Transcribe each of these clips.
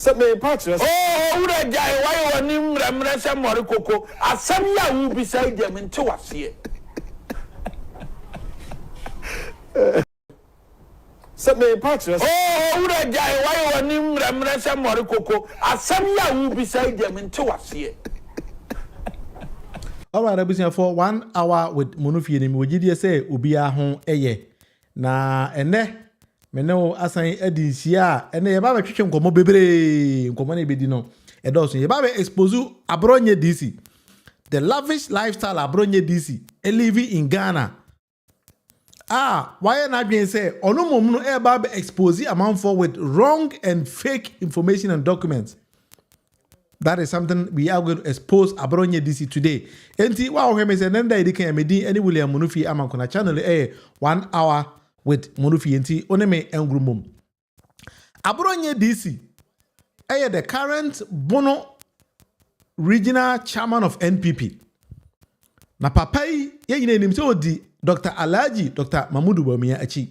Set me patches. Oh, would I die? Why you name Ramrasa Moricoko? As some ya will beside them into us here. Set me patches. Oh, would I die? Why you name Ramrasa Moricoko? As some ya will beside them into us here. All right, I'll for 1 hour with Monufi. We did say, Ubia home eye. Na ene, meno asan edinsia, ene yaba twetwe nkomo bebre, nkomo na ebedino. Edoso yaba expose Abronye DC. The lavish lifestyle Abronye DC, living in Ghana. Why not being say ono mom no eba expose amount for with wrong and fake information and documents. That is something we are going to expose Abronye DC today. Enti wa ohwe me say nenda edika yamedi any William Monufi amankona channel 1 hour with Monufi enti oneme engrumum. Abronye DC the current Bono regional chairman of NPP. Na papai ye yine nim say odi Dr. Alhaji Dr. Mamudu Bawumia achi.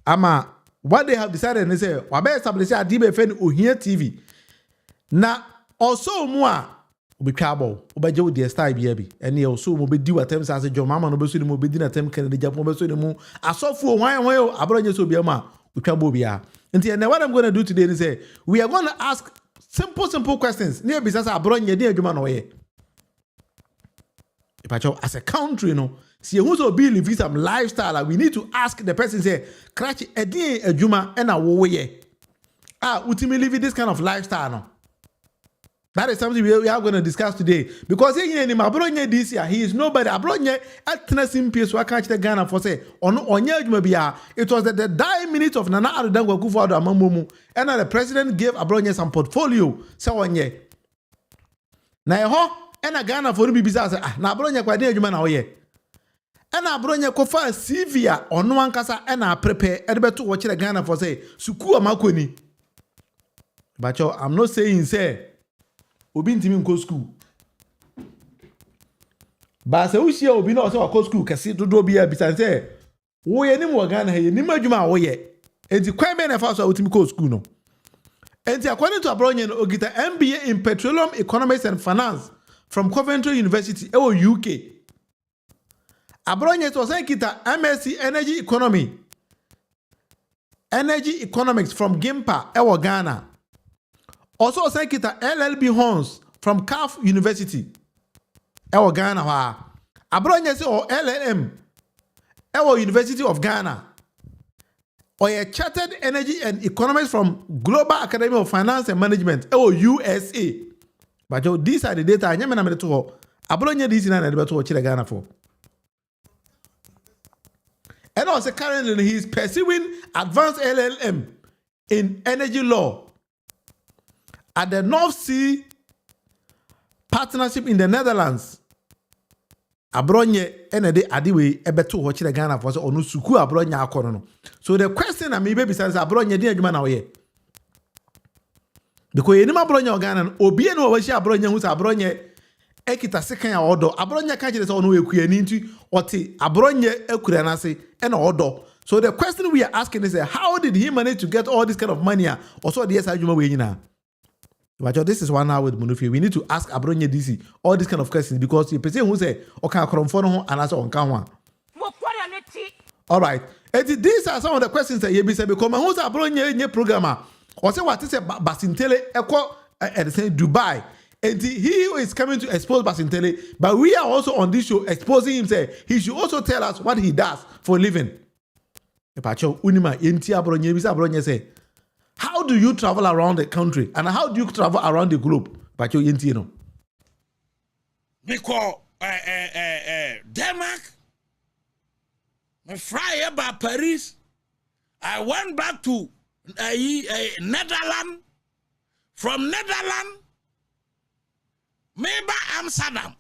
Ama what they have decided they say wabe establish adibe fen ohia TV. Na also moi obetwabo obaje wo the style bia bi ene also mo bedi watem sa se jo mama no beso ni mo bedi na tem kan de japo beso ni mu asofo hwan Abronye so bia ma otwabo bia nti and what I'm going to do today is say we are going to ask simple questions near bisa sa Abronye dey adwuma no ye ipacho as a country no see who so be live some lifestyle we need to ask the person say crash edin adwuma e na wo ye ultimately live this kind of lifestyle no. That is something we are going to discuss today. Because he is nobody. Abronye at Tennessee so I catch the Ghana for say it was the dying minute of Nana Addo Akufo-Addo Amamumu, and the president gave Abronye some portfolio. So one year. Now and Ghana for the BBC na Abronye kwa dey adwuma na oye. And Abronye kofa CV on one kasa and prepare ebeto watch the Ghana for say suku amakoni. But I'm not saying say obi ntimi nko school ba se wo hia obi na o se wa school kase dodo bia bisan se wo ye nim wo Ghana he nim adwuma wo ye enti kwan be na fa so otimi ko school no enti according to Abronye no ogita MBA in Petroleum Economics and Finance from Coventry University UK. Abronye to say kita MSc Energy Economics from GIMPA Ghana. Also say kita LLB Horns from CAF University. Ghana wa. Abronye say or LLM. University of Ghana. Or a Chartered Energy and Economics from Global Academy of Finance and Management. USA. But these are the data I nyame na me to. Abronye this na na to chile Ghana for. And also currently he is pursuing advanced LLM in energy law at the North Sea Partnership in the Netherlands. Abronye enede adiwe ebeto ho chire Ghana for so onu suku Abronye akono no. So the question am be says Abronye dey adwuma na oye. Because enim Abronye Ghana no obi e no wa shi Abronye hu sa Abronye ekita sekan ya odo. Abronye ka chire so onu ekua ni nti ote Abronye ekura na se e na odo. So the question we are asking is how did he manage to get all this kind of money? Also the adwuma we nyina. But this is 1 hour with Monufi. We need to ask Abronye DC all these kind of questions because you person who say okay kromfo and answer on kan. All right. And these are some of the questions that you be say because who's Abronye nye programmer. Or say what is Basintele ekwo say Dubai. And he is coming to expose Basintele, but we are also on this show exposing him say he should also tell us what he does for a living. Epacho unima enti Abronye bisa Abronye say how do you travel around the country and how do you travel around the globe? But you know. Because Denmark, I fly about Paris. I went back to Netherlands. From Netherlands, maybe Amsterdam.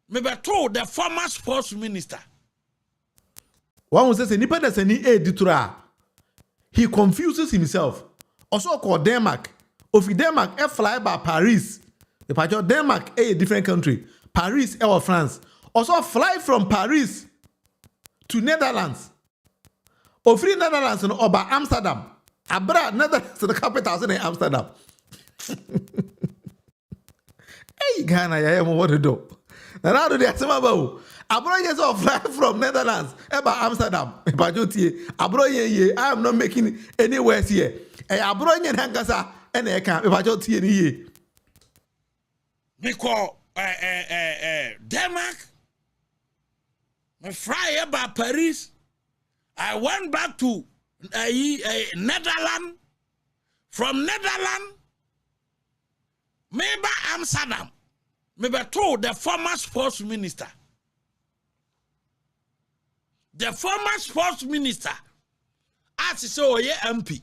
Maybe to the former sports minister. One was say nipa da sani editora. He confuses himself. Also called Denmark. Of Denmark, fly by Paris. The part Denmark a different country. Paris or France. Also fly from Paris to Netherlands. Of Netherlands or by Amsterdam. Abra Netherlands the capital in Amsterdam. Hey, Ghana, yeah, what to do? And how do they ask about? Abronye so fly from Netherlands, about Amsterdam. Abronye, I am not making any worse here. Abronye Hangasa, and I can't. Me call Denmark. Me fly about Paris. I went back to Netherlands. From Netherlands, maybe Amsterdam. Maybe told the former sports minister. The former sports minister asked so ye MP.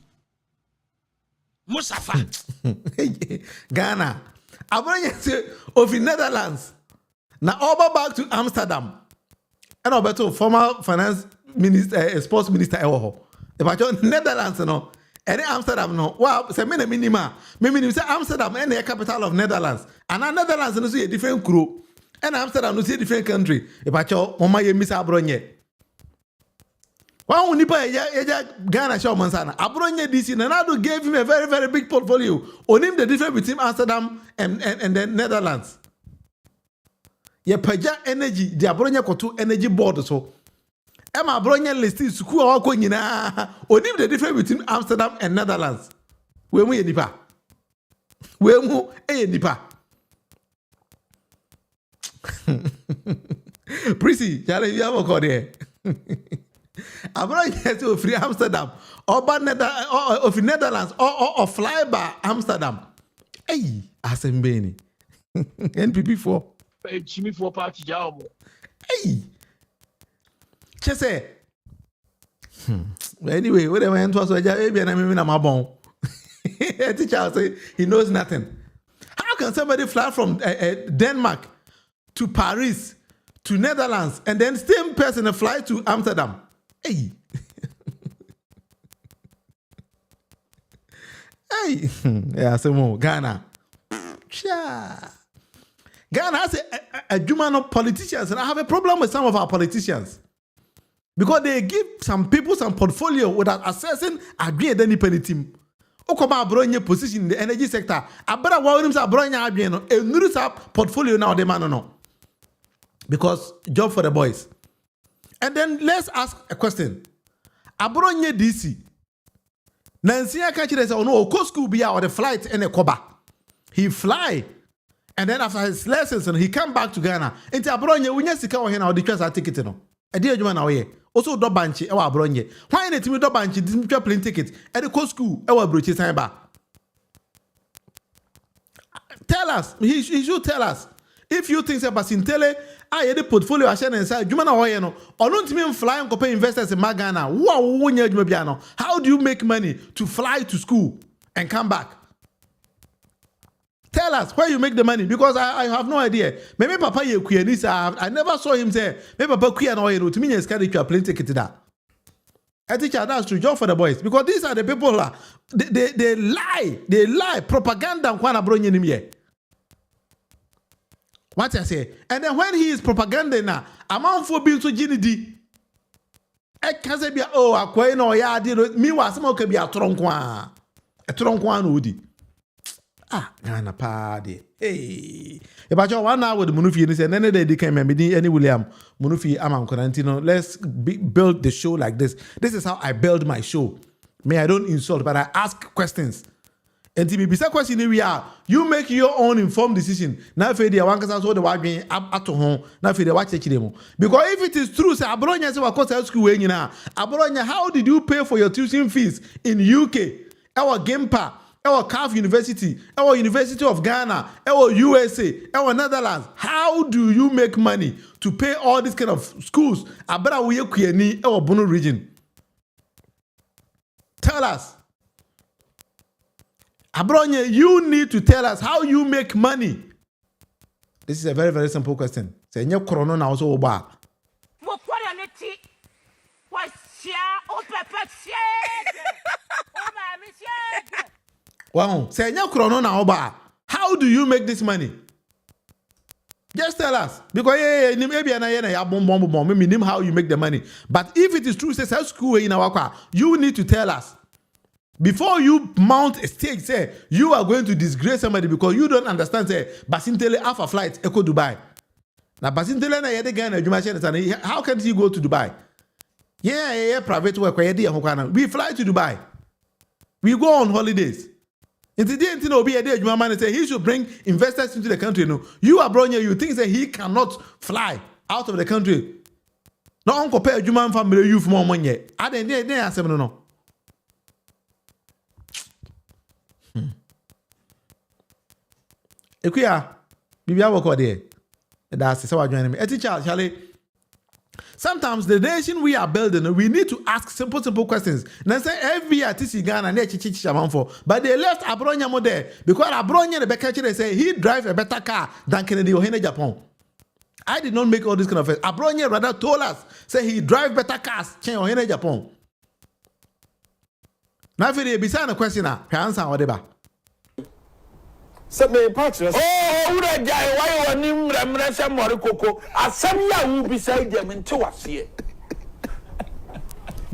Mustafa. Ghana. Abronye of the Netherlands. Now over back to Amsterdam. And over to former finance minister, sports minister. If Netherlands, no. And Amsterdam, no. Wow, say minima. Me say Amsterdam and the capital of Netherlands. And Netherlands no see a different crew. And Amsterdam no see a different country. If I tell Mama ye miss Abronye. One nipa Ghana show mansana. Abronye DC Nanado gave him a very, very big portfolio. On him the difference between Amsterdam and the Netherlands. Ye paja energy, the Abronye kotu energy board so. Emma Abronye listed school or nyina. On him the difference between Amsterdam and Netherlands. We mu nipa. We mu nipa. Prissy, jale you have a call there. Abronye to free Amsterdam or of Netherlands or fly by Amsterdam. Hey, Asembeni. NPP4. Chimmy for party job. Hey. Chese. Anyway, whatever I was maybe and I'm in my bone. Teacher say he knows nothing. How can somebody fly from Denmark to Paris to Netherlands and then same person fly to Amsterdam? Hey. Hey. Yeah, some Ghana. Ghana has a Jumano politicians, and I have a problem with some of our politicians. Because they give some people some portfolio without assessing agree at any penny team. Okoma Abronye position in the energy sector. Abara Williams Abronye Abieno, a Nurusa portfolio now, the man no. Because job for the boys. And then let's ask a question. Abronye DC. Nancy Akachire said, oh no, go school be out the flight and a koba. He fly. And then after his lessons, he come back to Ghana. Into Abronye, we need to come here now, the trust ticket. No. A dear man away. Also, do banchi, our Abronye. Why not me do banchi, didn't you plane ticket? At the co school, our brooch is back. Tell us, he should tell us. If you think about Sintele, I had a portfolio and inside Jumana Hoyano, or don't mean fly and compare investors in Magana. Wow, how do you make money to fly to school and come back? Tell us where you make the money, because I have no idea. Maybe Papa ye Kuyanisa, I never saw him say, maybe Papa Kuyan or to me is carry your plane ticket to that. I teach that's true job for the boys, because these are the people they lie, propaganda and kwana bronye nim ye. What I say? And then when he is propaganda now, amount for being so GND. I can't say, oh, I quite know, yeah, did me was smoke be a tronkwan. A tronkwan woody. Ah, Ghana party. Hey. If I just 1 hour with Munufi, and then they came and be any William Munufi, Amam Corantino. Let's build the show like this. This is how I build my show. May I don't insult, but I ask questions. And to be beside question we are, you make your own informed decision. Now if they want to the wagon at home, now if they watch it demo. Because if it is true, say Abronye say what school when you now. Abronye, how did you pay for your tuition fees in UK? Our Gempa, our CAF University, our University of Ghana, our USA, our Netherlands. How do you make money to pay all these kind of schools? Abra we kuyeni our Bono region. Tell us. Abronye, you need to tell us how you make money. This is a very, very simple question. Say, "Nyo krono na also oba." Wow. Say, "Nyo krono na oba." How do you make this money? Just tell us. Because maybe maybe how you make the money. But if it is true, say school in our car, you need to tell us. Before you mount a stake, say you are going to disgrace somebody because you don't understand. Say Basintele half a flight echo Dubai. Now Basintele na yede Ghana adwuma how can he go to Dubai? Yeah, private work. We fly to Dubai. We go on holidays. And today, man say he should bring investors into the country. No, you Abronye, you think that he cannot fly out of the country. No, uncle pay human family youth more money. I didn't answer no. Ekuya, bibia wako there. That's so I join me. Charlie. Sometimes the nation we are building, we need to ask simple questions. Now say every artist in Ghana, but they left Abronye there because Abronye the back they say he drives a better car than Kennedy Ohene Japan. I did not make all this kind of face. Abronye rather told us, say he drives better cars than Ohene Japan. Now if they be a question, answer whatever. Oh, ura jai why you nim ramresa morikoko asam ya wu beside them into wase.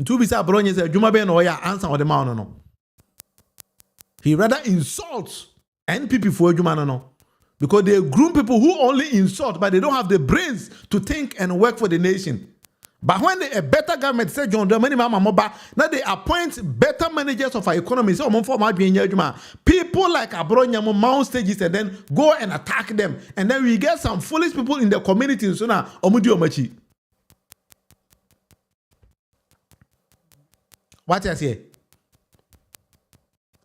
To be said, Abronye said, "Juma be no ya answer what the man no." He rather insults NPP for Juma no, because they groom people who only insult, but they don't have the brains to think and work for the nation. But when a better government said John Domini Mama Moba, now they appoint better managers of our economy. So people like Abronye mount stages and then go and attack them. And then we get some foolish people in the community. So now Omudi Omachi. What I say?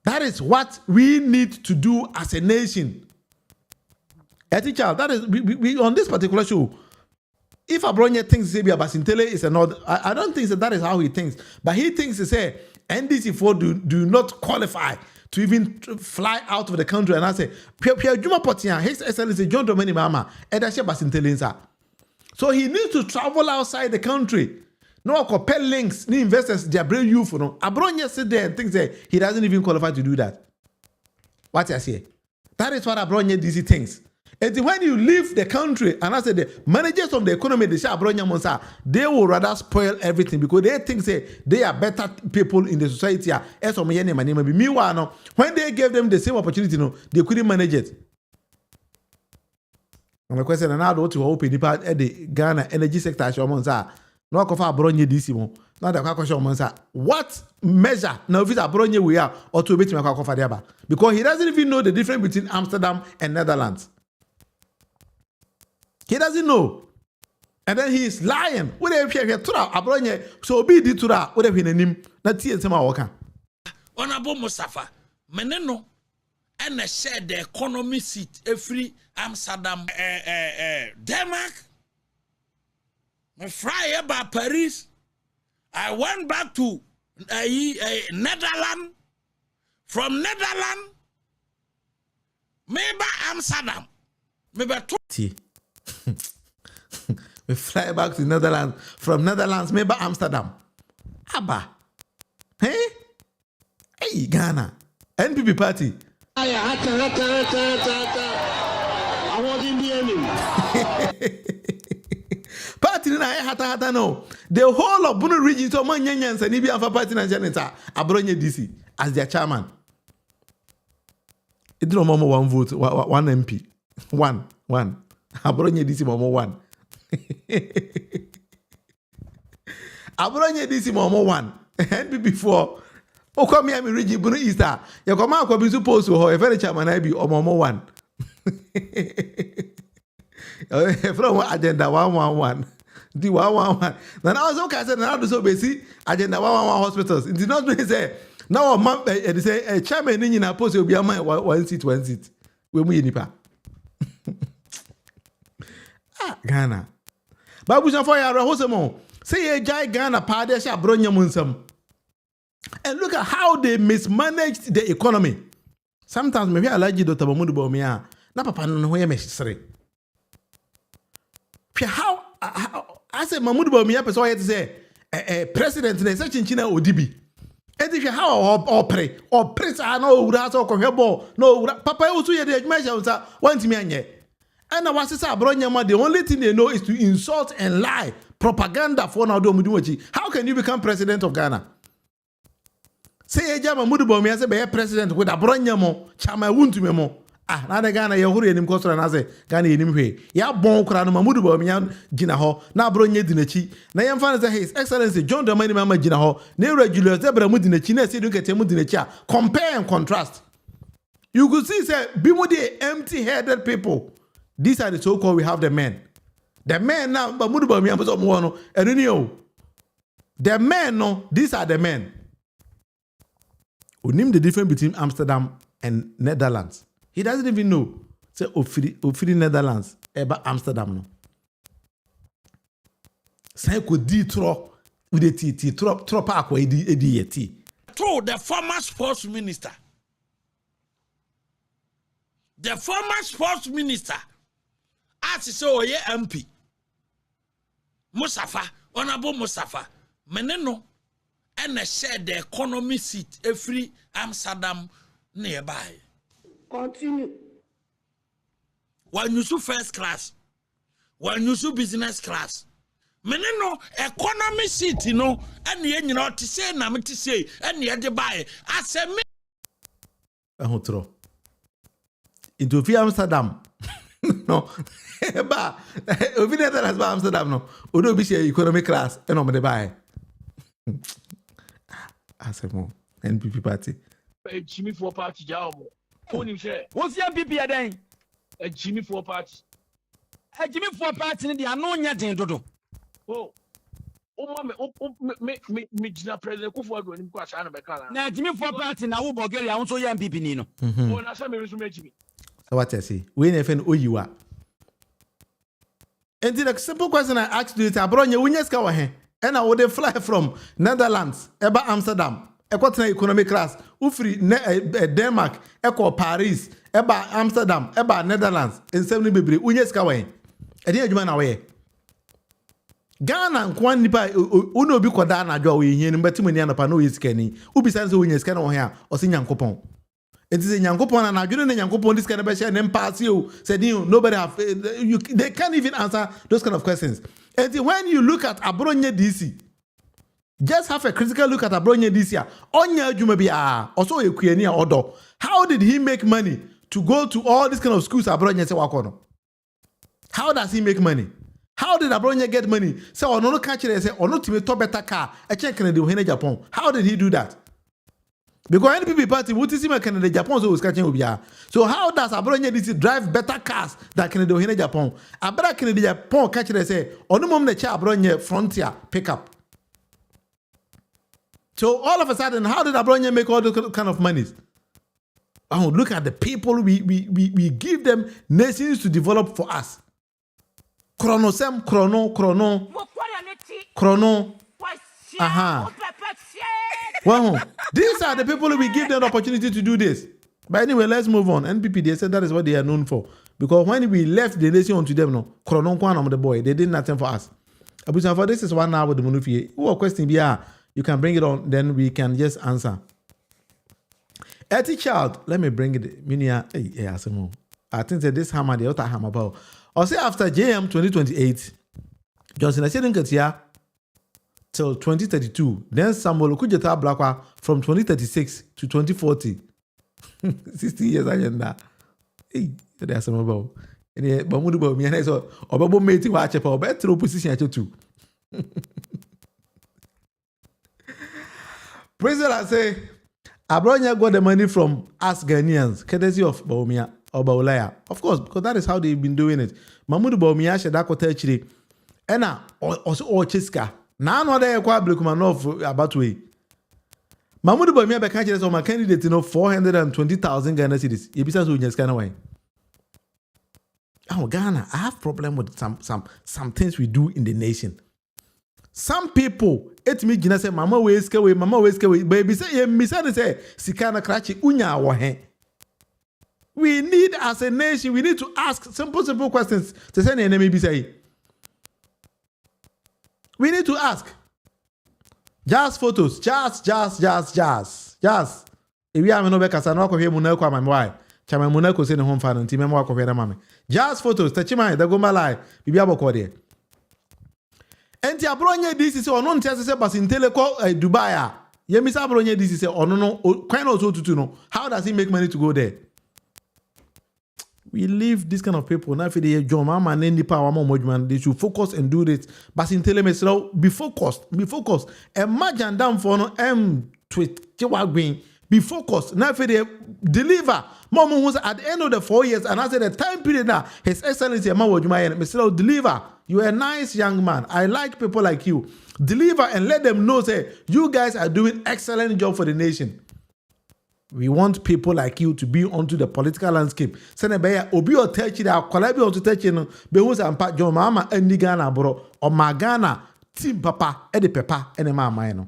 That is what we need to do as a nation. Child, that is we on this particular show. If Abronye thinks Zebia Basintele is another, I don't think that is how he thinks. But he thinks to say NDC4 do not qualify to even fly out of the country. And I say, Pierre Juma Potian, His Excellency John Domini Mama, Edashe Basintele. So he needs to travel outside the country. No compel links, ni investors, they bring you for no. Abronye sit there and thinks that he doesn't even qualify to do that. What I say? That is what Abronye DC thinks. And when you leave the country, and I said the managers of the economy, they say Abronye Monsa, they will rather spoil everything because they think say they are better people in the society. Meanwhile, when they gave them the same opportunity, no, they couldn't manage it. And the question now what to open the Ghana energy sector, Monsa, no cover Abronye DC mo. Now the question Monsa, what measure now if it's Abronye we are or to beat me cover because he doesn't even know the difference between Amsterdam and Netherlands. He doesn't know. And then he is lying. What if he Abronye so be the tura what if he name not see some worker. Honorable Mustafa, meneno and share the economy seat every Amsterdam Denmark. Me fly about Paris. I went back to Netherlands. From Netherlands, maybe Amsterdam. Maybe we fly back to Netherlands. From Netherlands, maybe Amsterdam. Abba. Hey? Hey, Ghana. NPP party. I want in the enemy. Party na hata no. The whole of Bunu region so man nyanyansa ni bi afa party na janita Abronye DC as their chairman. It no more one vote, one MP. One. Abronye DC momo 1. Abronye DC momo 1. NPP 4. O come here me region Bunu Easter. You come out ko bi suppose ho e very chairman I be momo 1. From agenda 111. The 111. Then I was okay. I said, now do so basic agenda 111 hospitals. It did not mean say now they say a chairman in a post will be a man one seat. We mu nipa. Ghana. Babu Jean Foya Rahosemo. Say a giant Ghana Padesha Abronye Munsam. And look at how they mismanaged the economy. Sometimes maybe I like you Dr. Mamudu Bomia. Na papa no ho yemesre. How I say Mamudu Bomia person yet say president na say chinchina odibi. E dey how opre no ura so kohwebo no ura papa e usu ye dey adwuma unsa wantimi anye. And now what is Abronye, the only thing they know is to insult and lie. Propaganda for now. How can you become president of Ghana? Say Jama Mudubo me as a president with Abronye mo, Chama wuntu me mo. Ah, na de Ghana ye huri enim kosora na se Ghana enim hwe. Ya bon kra no Mudubo me gina ho na Abronye di n'achi. Na yem fa say His Excellency John Dramani Mahama gina ho. Na Julius Zebra mu di n'achi na se du kete mu di n'achi a. Compare and contrast. You could see say bimu de empty-headed people. These are the so-called we have the men. The men now but Mudubo me am so mo no enuni o. The men no, these are the men. Who name the difference between Amsterdam and Netherlands? He doesn't even know. Say Ofiri Netherlands, eba Amsterdam no. Say could di tro with the tea tro pa akwa edi yeti. Through the former sports minister. The former sports minister as he say oye MP. Musafa, Honorable Musafa, meneno and share the economy seat every Amsterdam nearby. Continue. When you see first class, when you see business class, meneno economy seat, you know, and you know to say na me to say, and you de buy. I say me. Ahotro. Into Amsterdam. No. Ba. Obi Netherlands ba Amsterdam no. Odo bi share economy class and on the buy. Asemo NPP party. Jimmy for party job. Who share? What's your NPP then? A Jimmy for party. A Jimmy for party in the Anonya Dodo. Oh, me jina president Kufuor ni kwa shana bekala. Na Jimmy for party na wo Bulgaria won so your NPP ni no. Oh, na say me resume Jimmy. So what I say? We never know Oyiwa. And the simple question I asked you is Abronye unyeska wa he? And I would fly from Netherlands, eba Amsterdam, eko economic class, ufri Denmark, eko Paris, eba Amsterdam, eba Netherlands, and 70 baby, unyeska wa he? Edi adwuma na we. Ghana nkwan nipa uno obi koda na adwa we hie mbati mani anapa no yeska ni. Ubi sanse unyeska na wo he a, o se Nyankopon. It is a Nyankopon na adwene na Nyankopon this kind of share nem pass you said you nobody have they can't even answer those kind of questions. And when you look at Abronye DC, just have a critical look at Abronye DC. Onya adwuma bia also ekuani a odo. How did he make money to go to all these kind of schools Abronye say wakono? How does he make money? How did Abronye get money? Say ono no catch say ono timi to better car e check Canada in Japan. How did he do that? Because NPP party, what is in Canada, Japan, so is catching Ubia. So how does Abronye DC drive better cars than Canada in Japan? Abra Canada Japan catch they say, on the moment the Abronye frontier pickup. So all of a sudden, how did Abronye make all those kind of monies? Oh, look at the people we give them nations to develop for us. Chrono. Well, these are the people we give them the opportunity to do this. But anyway, let's move on. NPP, they said that is what they are known for. Because when we left the nation onto them, no, the boy, they did nothing for us. For this is 1 hour with the Munufie. Who question you can bring it on, then we can just answer. Etty Child, let me bring it. I think that this hammer, the other hammer about. I'll say after JM 2028, Johnson, I said here till 2032. Then Samuel Okudzeto Ablakwa from 2036 to 2040. 60 years agenda. Hey, there's some about. And Bamudu Bomi and so Obabo Meti Wachepa, better opposition at you. President, I say, Abronye got the money from us Ghanaians, courtesy of Baumia or Baulaya. Of course, because that is how they've been doing it. Mamudu Baumia Shadako Techiri, Ena or Chiska. Now, no, they acquire Blikumanov about way. Mamudu Baumia Bekanches on my candidate, 420,000 Ghana cedis. You besides who just kind of way. Oh, Ghana, I have problem with some things we do in the nation. Some people, it me gina say, Mama waske away, baby say, Misa say, Sikana Krachi unya wahe. We need as a nation, we need to ask simple questions to send an enemy say. We need to ask. Just photos, just. If we have no back as I know, Munako, my wife. Chama Munako send home fan and Timemo Covera Mammy. Just photos, Tachima, the Goma Lai, Bibiabo Code. And the Abronye, this is on non test but in Teleco, Dubai. Mr. Abronye this is oh no quite also to know. How does he make money to go there? We leave this kind of people. Now, if they John Mama and any power man, they should focus and do this. But in telemedicine, be focused. Imagine them for no be focused. Now, if they deliver, Mama was at the end of the 4 years, and I said the time period now, His Excellency Mr. Deliver. You are a nice young man. I like people like you. Deliver and let them know, say, you guys are doing excellent job for the nation. We want people like you to be onto the political landscape. Senebeya obi o techi da kwala bi o to techi no be hu sampa John Mama andi Ghana bro o magana team papa e de pepa ene mama no.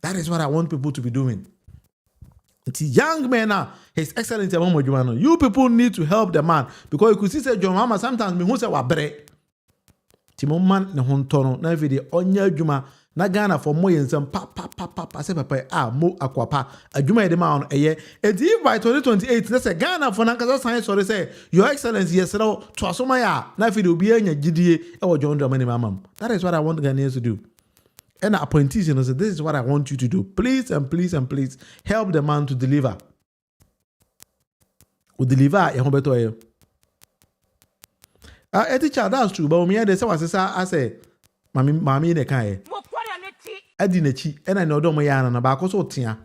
That is what I want people to be doing. It's young men now. His Excellency Amamo. You people need to help the man because you could see say John Mama sometimes me hu say wa bre. Timo man ne hontono na fi de onya adwuma na Ghana for more yen some pa say papa mo akwapa adwuma ye de ma on eye if by 2028 na say Ghana for na kasa science sorry say your excellency yes to asoma ya na fi de obi anya gidie e wo John Dramani mamam. That is what I want Ghanaians to do. And the appointees, say, this is what I want you to do. Please and please and please help the man to deliver. We deliver ye beto ayo. Teacher, that's true. But me dey say was I say mami ne kan ye. Adi na chi and I know do mo ya na ba ko so tia.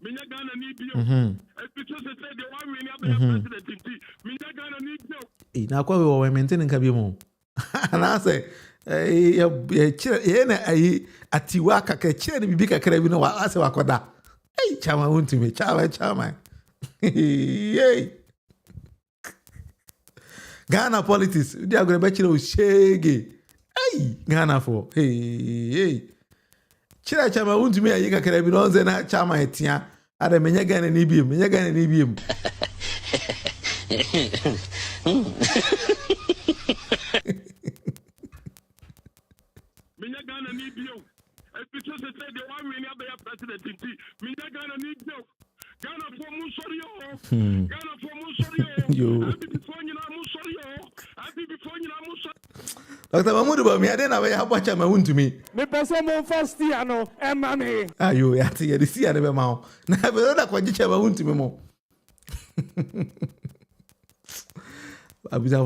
Minya Ghana ni bio. Because they say the one we never president. Minya Ghana ni bio. Na kwa we maintain nka bi mo. Na say ye na atiwa kaka chire ni bibi kakra bi no wa ase wakoda. Chama untumi chama. Hey. Ghana politics, they are going to be shege. Hey, Ghana for hey. Chira chama untumi ayi kakra bi no ze na chama etia. Ada menya Ghana ni biem. Menya Ghana ni bio. Because they say the one we never president. Minya Ghana ni bio. Ghana for Musorio. Ghana for Musorio. Yo. Dr. Mahmoud Bami, I didn't have a watch my wound to me. Me person first year no, mami. Ah, you at the sea and never mouth. Never know what you wound to me more.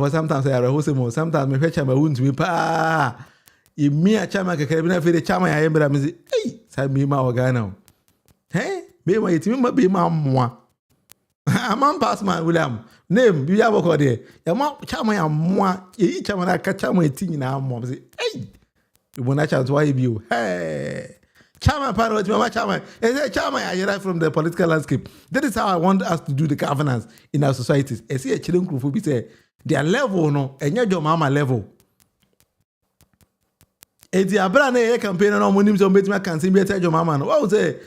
Sometimes I host more. Sometimes me fetch my wound to me. Pa, if me a chama can be the chama I am, but I'm say, hey, send me my organo. Hey, be my team, be my moi. A man pass man, William. Name, you have a code there. Your mom, chama, ya moi, each chama, I catch my thing in our mom. Say, hey, you want to chance why you, hey. Chama, parrot, my chama. And say, chama, I arrive from the political landscape. That is how I want us to do the governance in our societies. I see a children group who be say, their level, no, and your mama level. And the Abronye campaign no money so bet me can see better your mama no. What say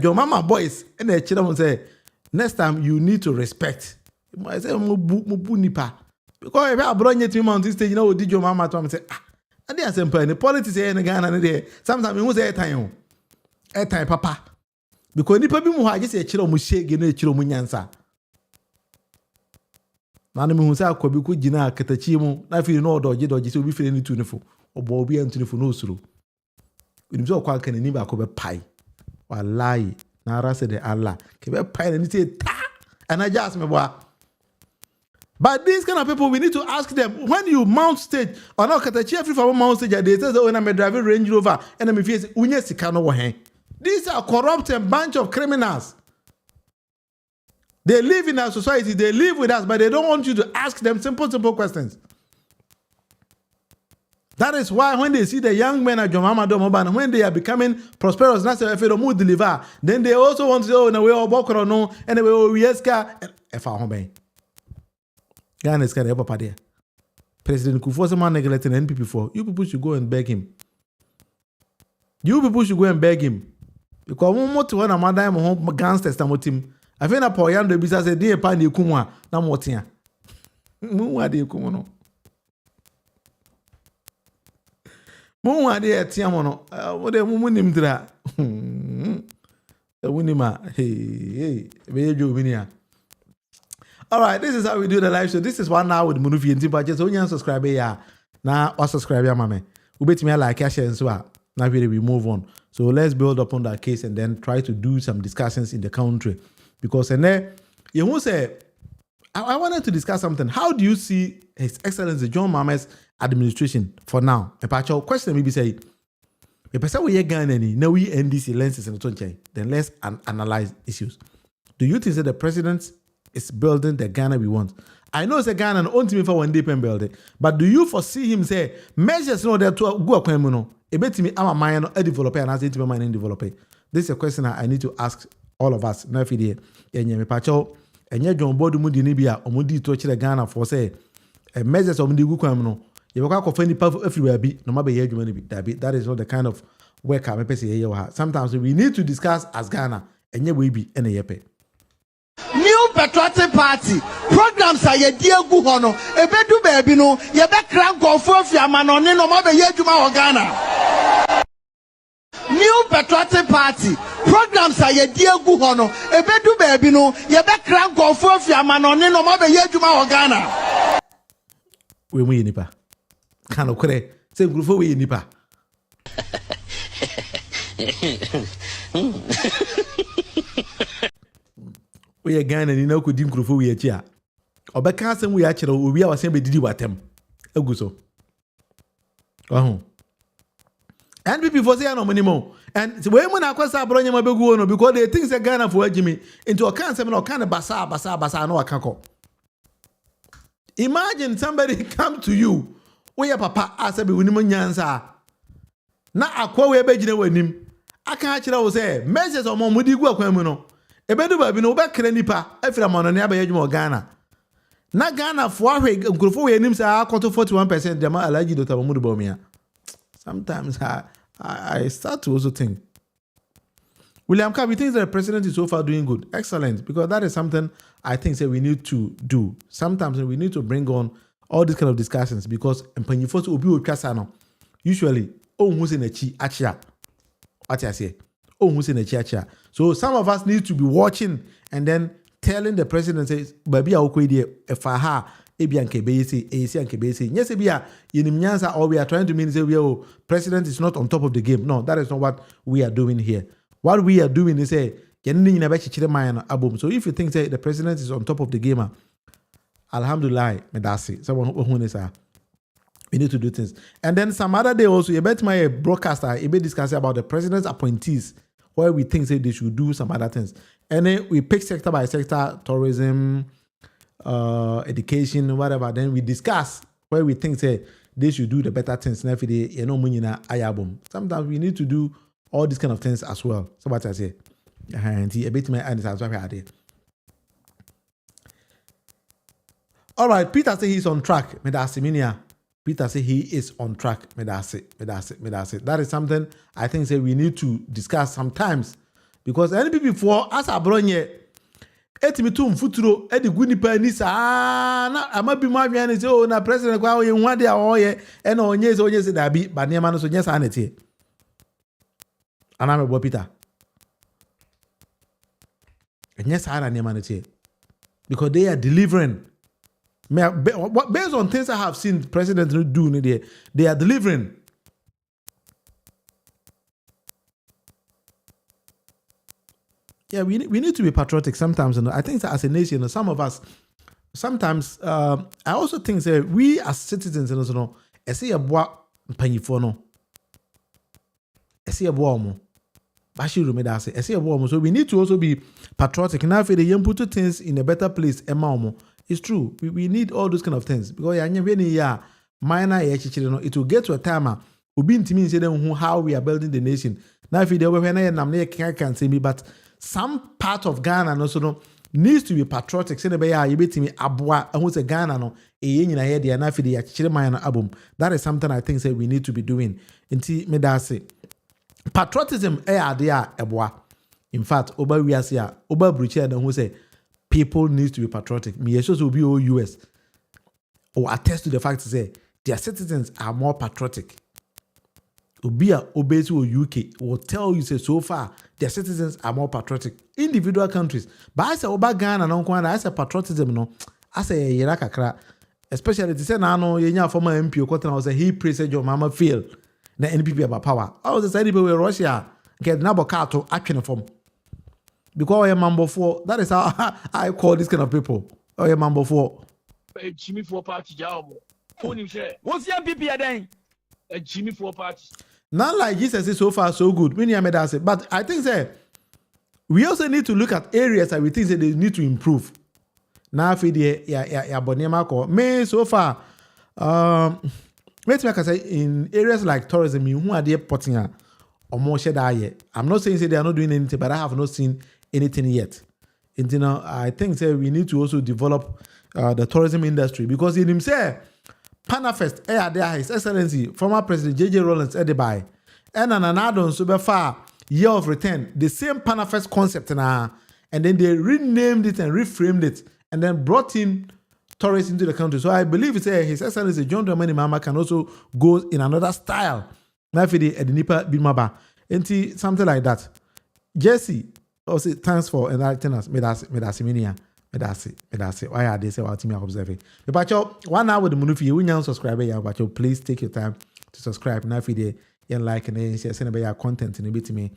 your mama boys and the children say next time you need to respect. I say mo bu nipa. Because if Abronye to mount this stage you know did your mama to am say and dey simple the politics here in Ghana there sometimes we say time papa. Because nipa bi mu ha just say chiro mo shege no chiro mo nyansa. Na no me hu say akobi ko gina akatachi mu na fi no doje so bi fere ni tu nefo. Obo obi antuni fo no suru unim so kwa kan ni ba ko be pai wallahi na rase de Allah ke be pai na ni say ta and I just me boy. But these kind of people we need to ask them when you mount stage or not katachi every for mount stage they say oh na me drive Range Rover and me face unye sika no wo hen. These are corrupt and bunch of criminals. They live in our society, they live with us, but they don't want you to ask them simple questions. That is why when they see the young men at Jomama Domoban, when they are becoming prosperous, that's if they don't deliver, then they also want to say, oh, no, we all bokoro no, and we all yeska. If I home, Ghana is kind of up there. President Kufuor man neglecting NPP for you people should go and beg him. You people should go and beg him because one more to one amanda home gangsters na motim. I feel na poyando bisa say dey pa na ekumwa na motia. Mu wa dey ekumwa no. Mu wa dey etia mo no. Wo dey mu nim dra. Wunima hey be jo binia. All right, this is how we do the live show. This is 1 hour with Munufi and Timba. Just only subscribe ya. Now, or subscribe ya, mame. Ubet me like, share, and so Now we move on. So let's build upon that case and then try to do some discussions in the country. Because and then you won't say, I wanted to discuss something. How do you see His Excellency John Mahama's administration for now? A partial question maybe say, if person we Ghana now we NDC lenses and then let's analyze issues. Do you think that the president is building the Ghana we want? I know it's a Ghana and only for one day pen building, but do you foresee him say measures no there to go a no? A bit me I'm a mine a developer and as a mine developer. This is a question I need to ask all of us. Now if you and you pacho and you John Bodu Mudi Nibia or Mudi to the Ghana for say measures of Mudi Gukwamno. You can't find the power everywhere be no matter where you be. That is not the kind of work I'm here. Sometimes we need to discuss as Ghana and you will be in a yepe. New Patriotic Party programs are ye dear Guhono, a bedu baby no, ye be crank of Fofia Manone no mabe yejuma Ghana. New Patriotic Party programs are ye dear Guhono, a bedu baby no, ye be crank of Fofia Manone no mabe yejuma Ghana. We win nipa. Kano kure, say grufo we nipa. We are Ghana ni na ko di nkrofo we achi a obeka asem we akere obi a wasen be didi watem aguso and people say no money more and we mo na kwasa Abronye ma begu no because they think say Ghana for agimi into o kan sem na o kan basa no akako. Imagine somebody come to you we your papa asabe woni mo nyansa na akwa we be gina wanim aka akere wo say messages o mo mudi gu akwan mu no ebedu ba bi no be kra nipa afira manone abayadwuma Ghana na Ghana fo ahwe nkurofo we nim sa akoto 41% dem alaji Dr. Mamudu Bawumia. Sometimes I start to also think William Kabi thinks that the president is so far doing good. Excellent, because that is something I think that we need to do. Sometimes we need to bring on all these kind of discussions because mpanyifo so obi otwasa no usually who say na chi achia what I say who say na chi achia. So some of us need to be watching and then telling the president says baby akoidi efaha ebianke beyesi anke beyesi nyese bia yenim nyansa or we are trying to mean say we president is not on top of the game. No, that is not what we are doing here. What we are doing is say yenni nyina be chichire man abom. So if you think say the president is on top of the game, alhamdulillah medasi someone who is we need to do things. And then some other day also, you bet my broadcaster, you be discussing about the president's appointees, where we think say they should do some other things. And then we pick sector by sector, tourism, education, whatever. Then we discuss where we think say they should do the better things. Now, you know, sometimes we need to do all these kind of things as well. So what I say, and a bit my answer. All right, Peter say he's on track. Medasiminia. Peter say he is on track. Medase. That is something I think say we need to discuss sometimes because any before as Abronye etimitum futuro edi gunipa ni sa na amabi mu adwan say oh na president kwa oye nwade a oye e na onye say dabi ba ne ma no so nya sa na tie ana me bo Peter nya sa na ne ma no tie because they are delivering. Based on things I have seen presidents do, they are delivering. Yeah, we need to be patriotic sometimes. And I think that as a nation, some of us, sometimes, I also think that we as citizens, I see a boy panifono. I see a boy. So we need to also be patriotic. Now, if the young put things in a better place, it's true. We need all those kind of things because minor it will get to a time how we are building the nation. Now, if you can say me, but some part of Ghana also needs to be patriotic. That is something I think say we need to be doing. Patriotism in fact, over we are here, over Bruchia and who say people need to be patriotic. Me will be all US or attest to the fact to say their citizens are more patriotic. Ubia obeys UK will tell you say so far their citizens are more patriotic. Individual countries, but I say Oba Ghana and I say patriotism no. I say Yerakakra, especially to say now no yenya former MP or say he praised your mama fail. na NPP about power. I was say people with Russia get nabo car to action form. Because I mambo for that is how I call this kind of people. Oh, yeah, mambo for Jimmy for party job. Only share. What's your PP then? A Jimmy for party. not like Jesus is so far so good. Many made us say, but I think that we also need to look at areas that we think that they need to improve. Now, for the Abronye me so far, let's make us say in areas like tourism, who are they putting or more shed I'm not saying they are not doing anything, but I have not seen anything yet. And you know, I think that we need to also develop the tourism industry because in himself, Panafest, there His Excellency, former President J.J. Rawlings, Edibai, and an add-on super far year of return, the same Panafest concept now, and then they renamed it and reframed it, and then brought in tourists into the country. So I believe it's His Excellency John Dramani Mahama can also go in another style. Now for the Edinipa Bimaba, and something like that. Jesse, also thanks for enlightening us. Medasiminia. Medasi. Why are they say what me observe? But you 1 hour the munu you won't subscribe ya, but you please take your time to subscribe. Now for the like and share send your content in a bit to me.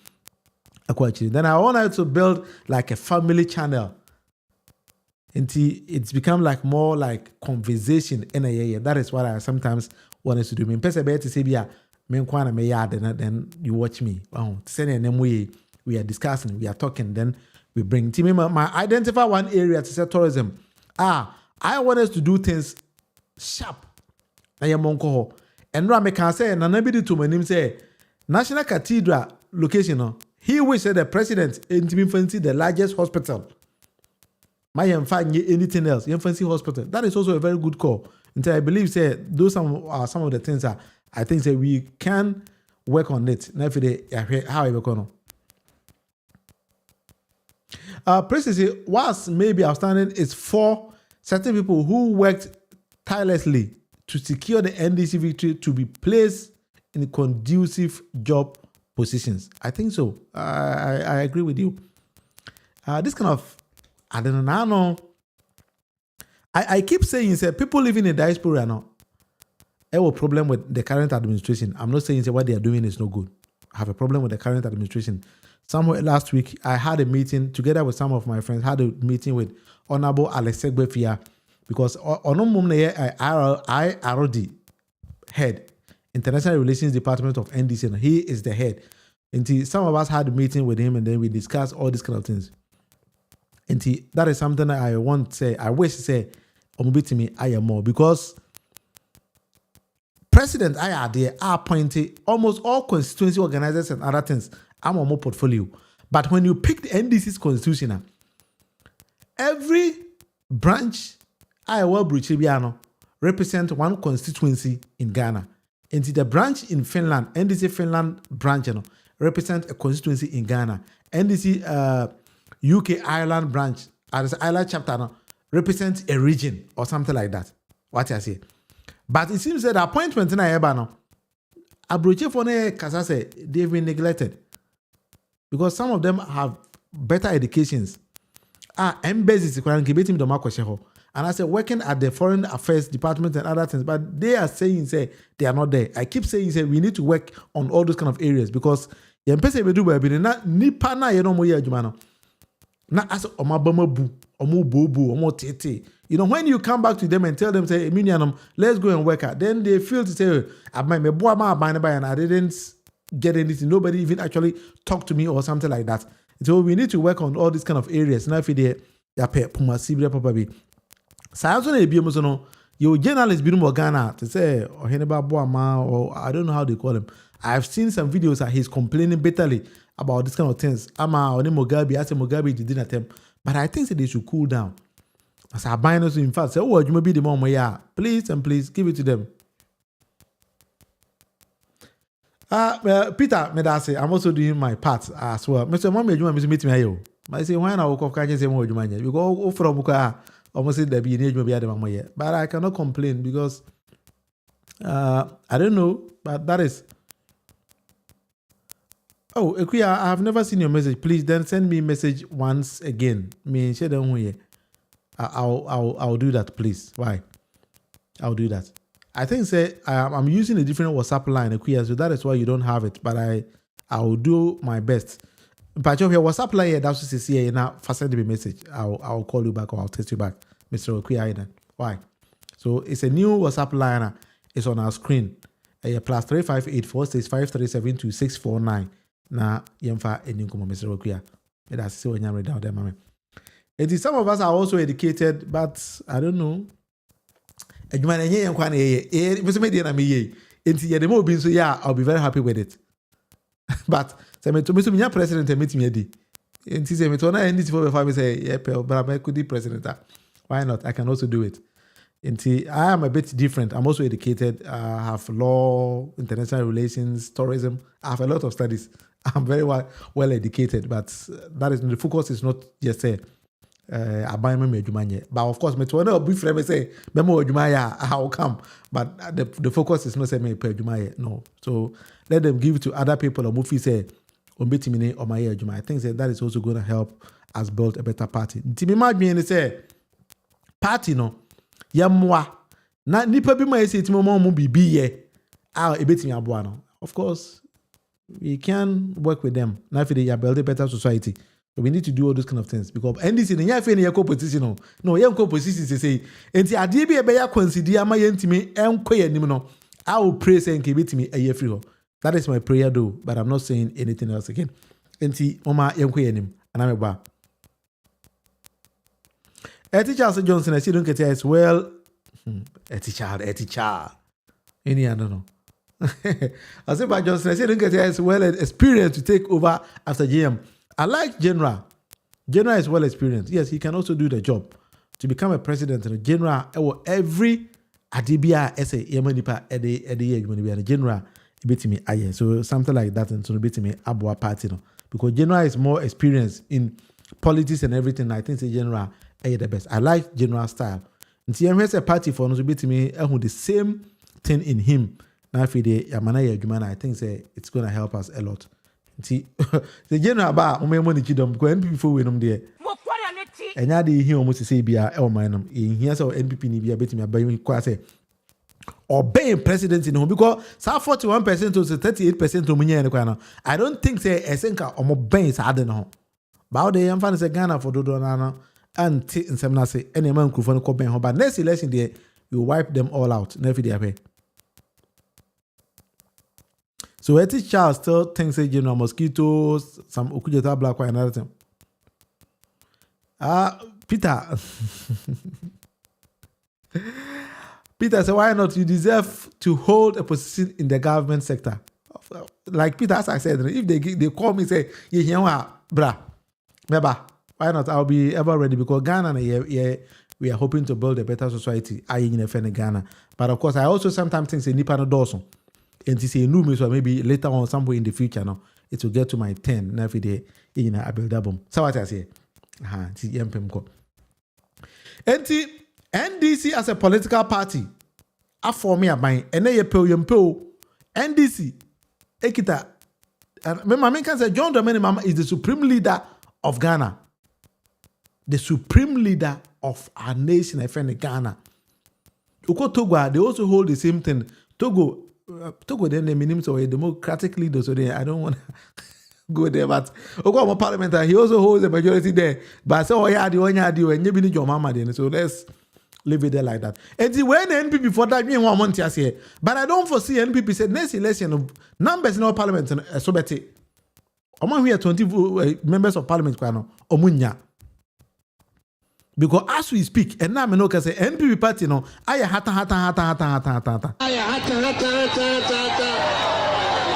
Then I want to build like a family channel. Until it's become like more like conversation in a year. That is what I sometimes want us to do. Me person to say be me kwana me yard then you watch me. Wow, send a name we are discussing, we are talking, then we bring team. My identify one area to say tourism. I want us to do things sharp. I am monko. And I can say, and nobody to my name say, National Cathedral location. He wish that the president fancy the largest hospital. My find anything else. Fancy hospital. That is also a very good call. Until I believe say those are some of the things that I think that we can work on it. Now for the how I work on. Precisely, what's maybe outstanding is for certain people who worked tirelessly to secure the NDC victory to be placed in conducive job positions. I think so. I agree with you. This kind of, I don't know. I keep saying, say, people living in diaspora now have a problem with the current administration. I'm not saying say, what they are doing is no good. I have a problem with the current administration. Somewhere last week, I had a meeting together with some of my friends, had a meeting with Honorable Alex Segbefia because I already head, International Relations Department of NDC, and he is the head. And some of us had a meeting with him and then we discussed all these kind of things. And that is something that I want to say, I wish to say, to me, I am more because President I appointed almost all constituency organizers and other things. I'm on more portfolio. But when you pick the NDC's constitution, every branch represent one constituency in Ghana. And the branch in Finland, NDC Finland branch, represent a constituency in Ghana. NDC UK Ireland branch, as Ireland chapter, represents a region or something like that. What I say. But it seems that the appointment in Abronye for Kasase, they've been neglected. Because some of them have better educations. Embassies, and I said, working at the Foreign Affairs Department and other things, but they are saying, say, they are not there. I keep saying, say, we need to work on all those kind of areas because you know, when you come back to them and tell them, say, let's go and work out, then they feel to say, and I didn't get anything. Nobody even actually talked to me or something like that. So we need to work on all these kind of areas. Now, if they probably. Your journalist be more Ghana to say, or I don't know how they call him. I've seen some videos that he's complaining bitterly about this kind of things. Mugabe, I say Mugabe didn't attempt. But I think that they should cool down. As I buy us in fact, say, oh, you may be the mom, yeah. Please and please give it to them. Peter Medase, I'm also doing my part as well. Mr. Mom, you want me to meet me here? I say, when I will come, I say more, you go from Buka, almost say there be an age, maybe the mama yet. But I cannot complain because I don't know, but that is. Oh, Ekuya, I have never seen your message. Please then send me a message once again. Me share them here. I'll do that, please. Why? I'll do that. I think say I'm using a different WhatsApp line, so that is why you don't have it. But I will do my best. But your WhatsApp line here, that's what you now. Send me a message. I'll call you back or I'll text you back, Mr. Okuya. Why? So it's a new WhatsApp line. It's on our screen. Plus 35846537264 na yemfa eni nkomo Mr. Okuya. That's so when you're down there, mama. It is some of us are also educated, but I don't know. I'll be very happy with it. But say president meet me. And say me to and this for say yeah, but I could be president. Why not? I can also do it. And I am a bit different. I'm also educated. I have law, international relations, tourism. I have a lot of studies. I'm very well educated, but that is the focus is not just say but of course, me to be friend say I will come. But the focus is not say me no. So let them give to other people or movie say or my I think that is also going to help us build a better party. Timmy say party no yamwa na nipa bi ma say timo mo bibi ye ebetimi aboa no. Of course, we can work with them. Now if they build a better society. But we need to do all those kind of things because NDC the yafe na position no ye position say enti ade bi e be ya consider ama ye ntimi enko ye nim no I will pray say nke betimi eye free ho. That is my prayer though, but I'm not saying anything else again. Enti mama ye enko ye nim ana me ba Charles Johnson I see don't get as well teacher any I don't know. I say by Johnson I see don't get as well experience to take over after GM. I like General. General is well experienced. Yes, he can also do the job. To become a president, General, every Adibia essay, Yemanipa, Eddie, General, me aye. So something like that, and so bit me Abwa party. No? Because General is more experienced in politics and everything. I think the General is the best. I like General style. And see, I'm a party for no bit me the same thing in him. Now, if they Yamana, I think it's going to help us a lot. See, the general bar, money kidom, go NPP for winum there. And now they hear almost say, be a elminum. In here, so NPP need be a bit me by me, quasi obeying president in home because 41% to 38% to me. I don't think say a senka or more banks are than home. But the young fan is a Ghana for Dodonana and T and Semna say any man could find a copy home. But next election there, you wipe them all out. Never they pay. So Etty Charles still thinks that General Mosquitoes, some Okujeta Black and another thing. Peter. Peter said, why not? You deserve to hold a position in the government sector. Like Peter, as I said, if they call me say, bra, why not? I'll be ever ready because Ghana, we are hoping to build a better society. I in Ghana. But of course, I also sometimes think say Nipa no Dawson. And to say no, so maybe later on, somewhere in the future, now it will get to my 10. Now, every day, I build a bomb. So what I say, NDC as a political party, I for me a buy, and they pay NDC, Ekita, and my man can say John Dramani Mama is the supreme leader of Ghana, the supreme leader of our nation. I find Ghana. Uko Togo, they also hold the same thing. Togo then the minimum so a democratic leader, so I don't want to go there. But Oklahoma Parliament, he also holds a majority there. But so yeah, the one you do, and you need your mama then. So let's leave it there like that. And when the NPP for that, me 1 month here, but I don't foresee NPP said next election of numbers in our parliament so better. Among here 20 members of parliament, Omunya. Because as we speak, and now I know say NPP party no, I hata.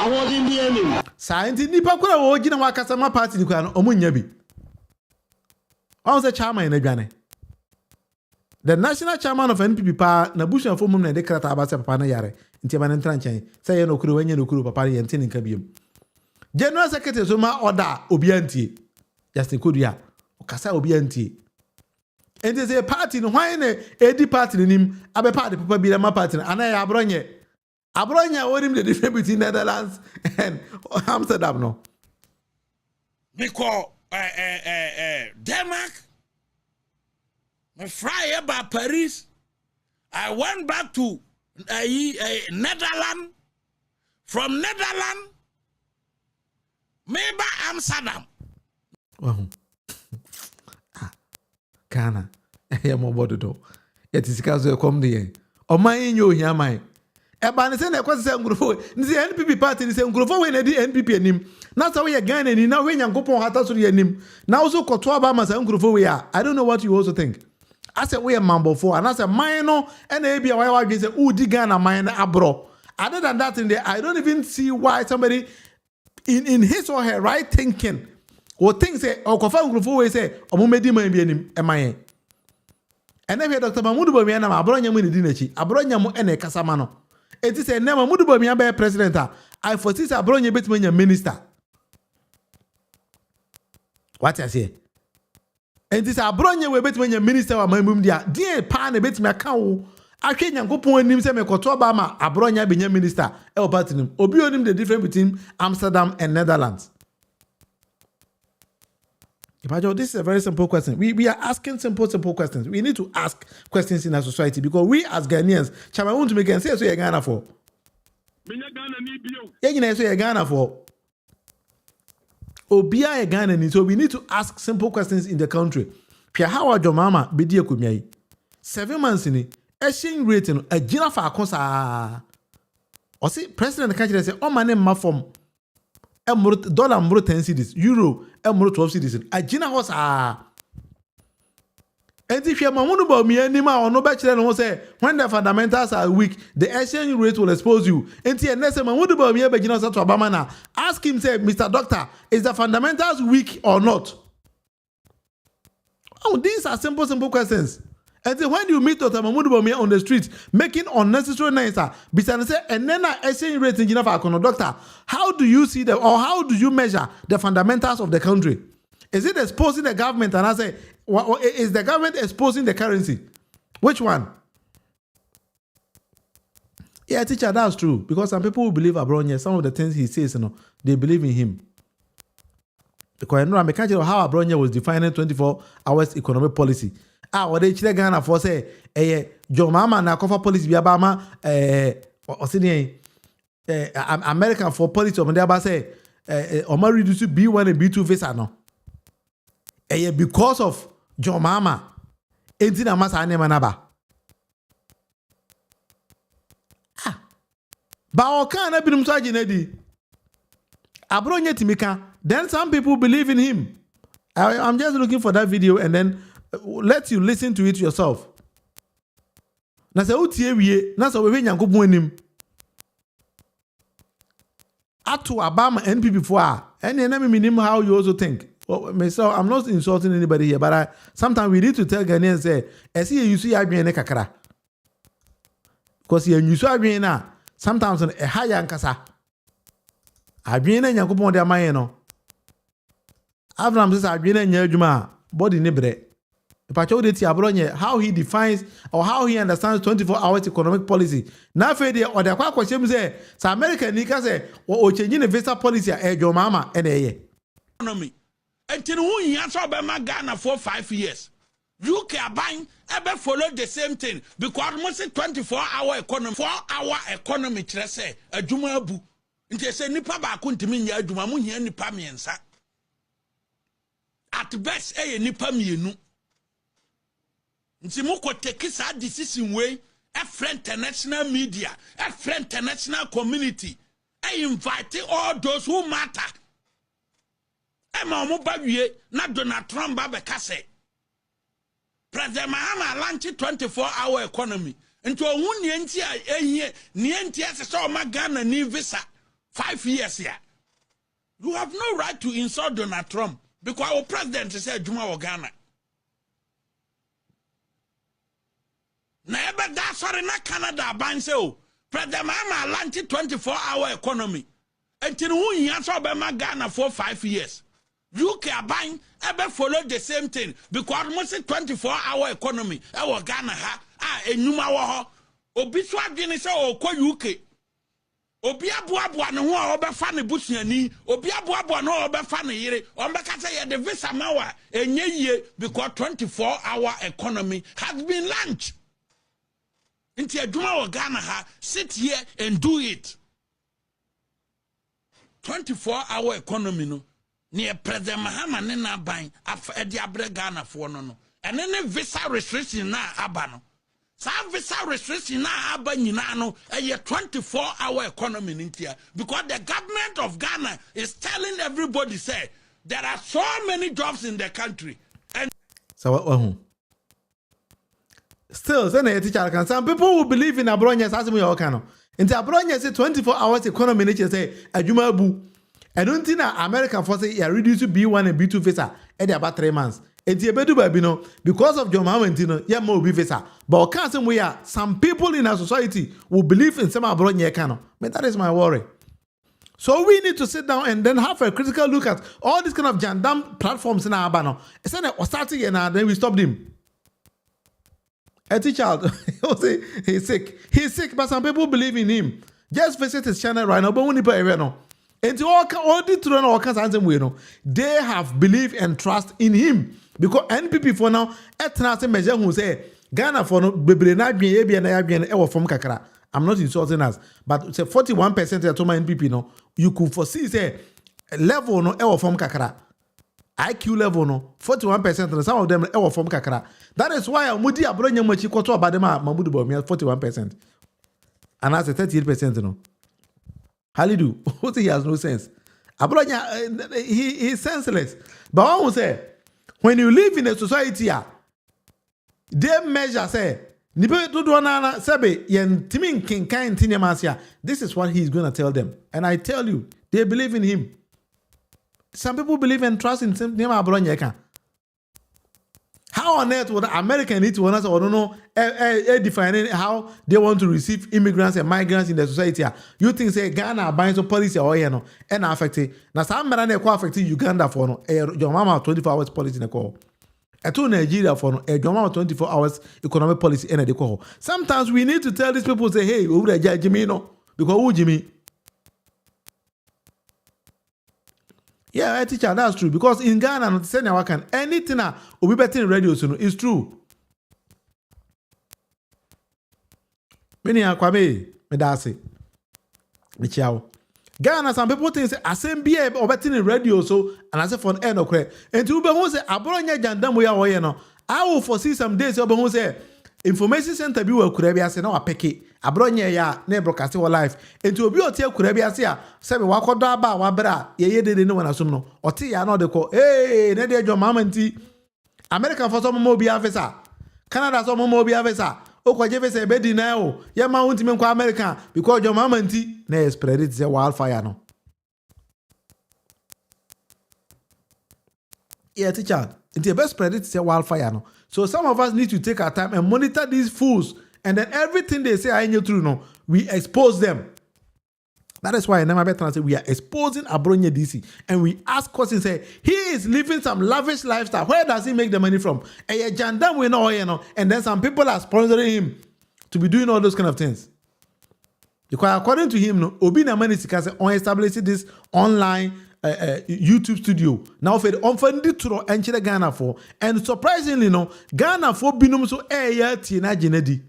I want in the enemy. Science nipa kura wo gina wa kasama party ni kwa no omunya bi. On say chairman in Ghana. The national chairman of NPP pa na bush and form na de krata abase papa na yare. Nti ba ntra nchan. Say ye no kuro wenye no kuro papa ye nti nka biem. General secretary so ma order obi antie. Justin Kodua. Okasa obi antie. And there's a party no why ne edi party nim abe party papa bi ma party na Abronye. Abronye what him the difference between Netherlands and Amsterdam no. Because Denmark, I fly about Paris. I went back to Netherlands, from Netherlands, maybe Amsterdam. Wow. Ghana. Yeah, more about it. It is because you come there. O my you here, my. Eba ne say na kwase say ngrofo. Ni say NPP party ni say ngrofo we na di NPP anim. Na say we Ghana ni na we Nyankopon hata so anim. Na also koto aba ma say ngrofo we ya. I don't know what you also think. I said we mambo for and I said mine no and maybe why I say di Ghana mine abro. Other than that in there, I don't even see why somebody in his or her right thinking or think say or kofa ngrofo we say omumedi man bi anim e man. And if Dr. Mahmoud Bawumia na Abronye mu ni di nachi. Abronye mu ene kasama no. Eti say na Mahmoud Bawumia be president I foresee say Abronye betime nya minister. What I say? Enti say Abronye we betime nya minister wa mamum dia. Die pa na betime aka wo. Ahwe Nyankopon anim say mekoto ba ma Abronye be nya minister e party nim. Obi onim the difference between Amsterdam and Netherlands. This is a very simple question. We are asking simple questions. We need to ask questions in our society because we as Ghanaians, Chama want to make and say so you're Ghana for. Yeah, so you're Ghana for. Obia Ghana, so we need to ask simple questions in the country. Pia how are your mama be dear kumyai? 7 months in it, exchange rate a jina for a consa. Or see, President country say, oh my name ma from dollar more 10 cedis, euro, more 12 cedis. A jina was and if you're Mahmoud Bawumia anima or no bachelor no say when the fundamentals are weak, the exchange rate will expose you. And see, next Mahmoud Bawumia be jina to Obama na ask him say, Mr. Doctor, is the fundamentals weak or not? Oh, these are simple questions. And then when you meet Dr. Mahmoud Bawumia on the street making unnecessary noise, besides say and then exchange rate in for doctor, how do you see or how do you measure the fundamentals of the country? Is it exposing the government? And I say, is the government exposing the currency? Which one? Yeah, teacher, that's true. Because some people who believe Abronye, some of the things he says, they believe in him. Because I can't tell how Abronye was defining 24 hours economic policy. What they chile Ghana for say, John Mama na cover policy be Obama, American for policy of the say, Omar reduce B1 and B2 visa no. Because of John Mama, 18 amasa ane manaba. Ba okan na binum so aginedi. Abronye timika. Then some people believe in him. I'm just looking for that video and then let you listen to it yourself. Na se utie wie, na se we Nyankopon anim. Ato Obama NPP for and then minim how you also think. Well, myself, I'm not insulting anybody here, but sometimes we need to tell Ghanaians say, I see you see adwene kakra. Because you see adwene na sometimes a higher nkasa. Adwene Nyankopon de amaye no. Abraham says adwene nya adwuma body ne bre. Abronye, how he defines or how he understands 24 hours economic policy. Now, or the question say, so American Nika say, or changing the visa policy at your mama and a economy. And till who answer by Ghana for 5 years. UK buying ever follow the same thing because most 24-hour economy, 4-hour economy, say a Jumabu. And they say Nipa ba kuntimi ya Jumamu here Nipa miensa. At best, Nipa mienu. Nti moko take sa decision way a international media, a international community. I invite all those who matter. Emma Mubaye, not Donald Trump Babekase. President Mahama launched 24-hour economy. Into a nientia so Ghana ni visa 5 years here. You have no right to insult Donald Trump because our president said Juma wa Ghana. Na ebe da sorry na Canada ban say o President Mahama launched 24-hour economy. Until who answer be Ghana for 5 years. UK ban ebe follow the same thing because most 24-hour economy e Ghana ha enuma wo ho obi so adwene say o ko UK obi aboabo ne ho a obefa ne busuani obi aboabo ne obefa ne yire ombeka say ye the visa mawa enye yie because 24-hour economy has been launched. Inti adwuma wo Ghana ha, sit here and do it. 24-hour economy no. Near President Mahama ne na ban af edi abre Ghana for no. And then visa restriction na abano. Sa visa restriction na aba nyina no a 24-hour economy in India because the government of Ghana is telling everybody say there are so many jobs in the country and so what still say teacher can some people who believe in Abronye as me okano into Abronye say 24 hours economy nature say adwuma bu I don't think American force say reduce B1 and B2 visa at about 3 months. Because of John Mahama, yeah, more be visa. But can't say we are some people in our society will believe in some Abronye Kano. But that is my worry. So we need to sit down and then have a critical look at all these kind of jandam platforms in our banner. It's starting and then we stopped him. A teacher, he's sick. He's sick, but some people believe in him. Just visit his channel right now, but we need to know. And all the children all kinds know they have belief and trust in him because NPP for now etna measure who say Ghana for no bebre na adwen na adwen e wo fom kakra. I'm not insulting us, but say 41% of my NPP no you could foresee say level no e wo fom kakra. IQ level no 41% some of them e wo fom kakra. That is why Mudi Abronye machi kwato abadema mamudu bo 41%. And that's 38% no. Halidu, he has no sense. Abronye, he is senseless. But I will say, when you live in a society, they measure say, this is what he's going to tell them. And I tell you, they believe in him. Some people believe and trust in him. How on earth would America need to I don't know defining how they want to receive immigrants and migrants in the society? You think say Ghana buying some policy or no and affected now some man affected Uganda for no your mama 24 hours policy in the call. To Nigeria for no your mama 24 hours economic policy in the call. Sometimes we need to tell these people say hey who the Jimmy no because who Jimmy. Yeah, teacher, that's true. Because in Ghana, not saying I can anything will be better in radio soon. It's true. Many are Kwame, Medasi, Michao. Ghana, some people think I same be or better in radio so and I say for an end of credit. And to be who say Abronye Jandam we are no. I will foresee some days who say information center be will could be as no a pecky. Abronye ya ne broadcast our life into obi otie kura bi ase a se be wakodo aba wa bra ye de ne wana sum no otie ya no de ko ne de adwo mama nti America for some mo bi afesa Canada so mo bi afesa okwaje fesa be di na o ye ma wonti me kwa America because adwo mama nti na spread it say wildfire no yeah teacher the best spread it say wildfire no so some of us need to take our time and monitor these fools. And then everything they say I ain't true no, we expose them. That is why I say we are exposing Abronye DC and we ask questions. Say he is living some lavish lifestyle. Where does he make the money from? And we know, and then some people are sponsoring him to be doing all those kind of things. Because according to him, no, Obi na money sikase on establishing this online YouTube studio. Now for the unfunded to enter Ghana for, and surprisingly, no Ghana for binum so tina genedi.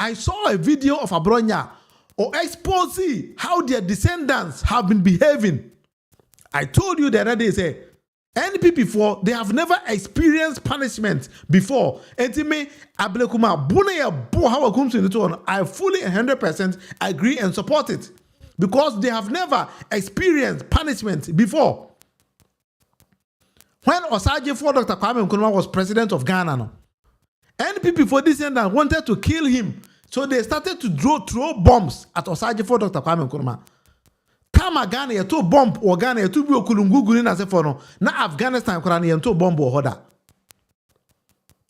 I saw a video of Abronye or exposing how their descendants have been behaving. I told you the other day, say, NPP before, they have never experienced punishment before. And to me, I fully 100% agree and support it. Because they have never experienced punishment before. When Osaje for Dr. Kwame Nkrumah was president of Ghana, no, NPP for descendants wanted to kill him. So they started to throw bombs at Osaje for Dr. Kwame Nkrumah. Kama Ghana ye to bomb or Ghana ye to be okulungugu ni na se for no. Na Afghanistan Quran ye to bomb or hoda.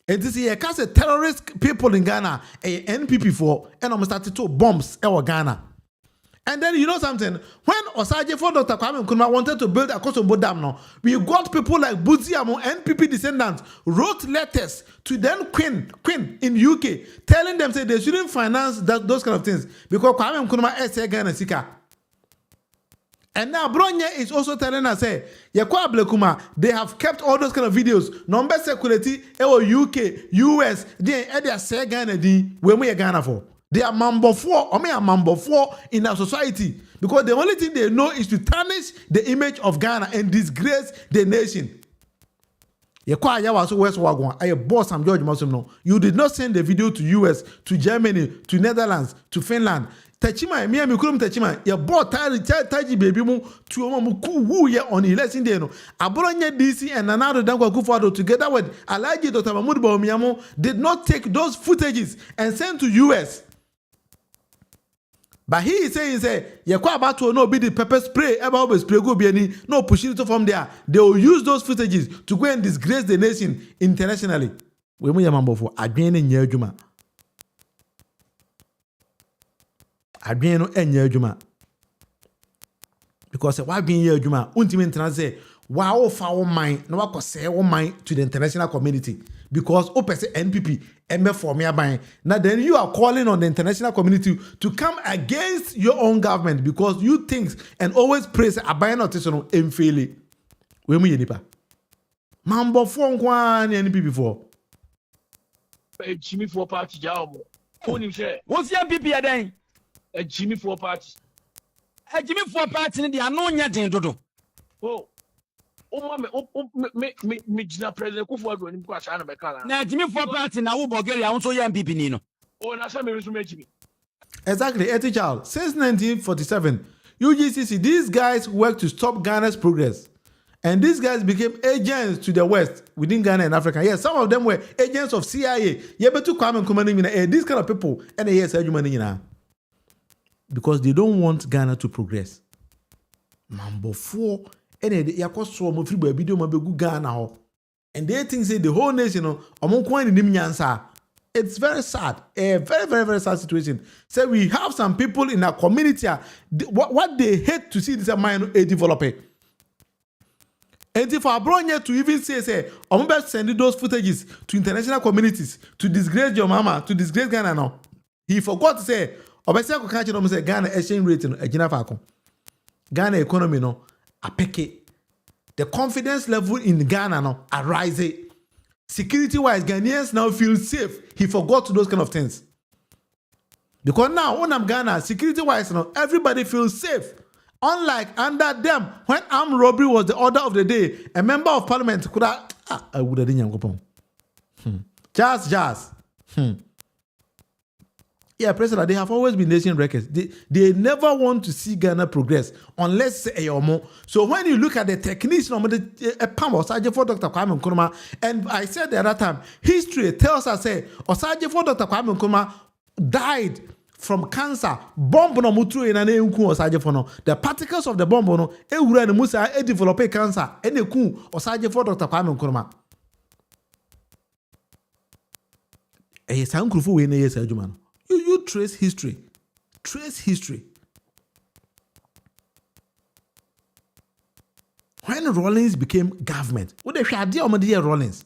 And this year cause terrorist people in Ghana a NPP for and almost started to bombs our Ghana. And then you know something, when Osaje for Dr. Kwame Nkrumah wanted to build a Kosombo Dam now, we got people like Buziamo, NPP descendants, wrote letters to then Queen in UK, telling them say they shouldn't finance those kind of things because Kwame Nkrumah is Ghana Sika. And now Abronye is also telling us, say, Yakwa Blekuma, they have kept all those kind of videos. Number security, UK, US, they say Ghana, where we are Ghana for. They are member four, or me are member four in our society. Because the only thing they know is to tarnish the image of Ghana and disgrace the nation. Yakwa Yawa so West Wagwan, I boss am George Masumno. You did not send the video to US, to Germany, to Netherlands, to Finland. Tachima, me and Mukurum Tachima, your bought Taji baby mu to a who ye on election day. No, Abronye DC and another Dango Kufado together with Alaji Dr. Mahmoud Bawumia did not take those footages and send to US. But he is saying, you're quite about to no be the pepper spray, about spray go be no pushing it from there. They will use those footages to go and disgrace the nation internationally. We may remember for Abronye Nyejuma. Abronye no Nyejuma. Because why being Nyejuma? Ultimately, say, wow, for mind, no one can say mind to the international community. Because OPS NPP, MF for me buying. Now then you are calling on the international community to come against your own government because you think and always praise a buying notation in failure. When we nipa. Mambo for one NPP for. Jimmy for party job. Who share? What's your NPP again? A Jimmy for party. A Jimmy for party in the Anonya Dodo. Oh. Me Jina President Kufuor ni kwa chana mekala. Na Jimmy for party na wo Bulgaria won so ya MPP ni no. Oh na say me resume Jimmy. Exactly, Eti Child. Since 1947, UGCC, these guys worked to stop Ghana's progress. And these guys became agents to the West within Ghana and Africa. Yes, some of them were agents of CIA. Yeah, but to come and command these kind of people, and yes, because they don't want Ghana to progress. Number 4. And they so mo free video mo be Ghana ho. And they think say the whole nation among coin nim nyansa. It's very sad. A very, very, very sad situation. So we have some people in our community what they hate to see this mind a developer. And if Abronye to even say I'm about to send those footages to international communities to disgrace your mama, to disgrace Ghana now. He forgot to say obese ko catch no say Ghana exchange rate no agina fa Ghana economy no apeke. The confidence level in Ghana now are rising. Security-wise, Ghanaians now feel safe. He forgot those kind of things. Because now, when I'm Ghana, security-wise, now everybody feels safe. Unlike under them, when armed robbery was the order of the day, a member of parliament could have I would have done Jazz. Yeah, President, they have always been nation records. They never want to see Ghana progress unless so when you look at the techniques, for Dr. Kwame Nkrumah, and I said the other time, history tells us Osaje for Dr. Kwame Nkrumah died from cancer. Bomb no mutru in an Osaje for no. The particles of the bomb no develop cancer. And Osaje for Dr. Kwame Nkrumah. You trace history. Trace history. When Rawlings became government, what they had Rawlings.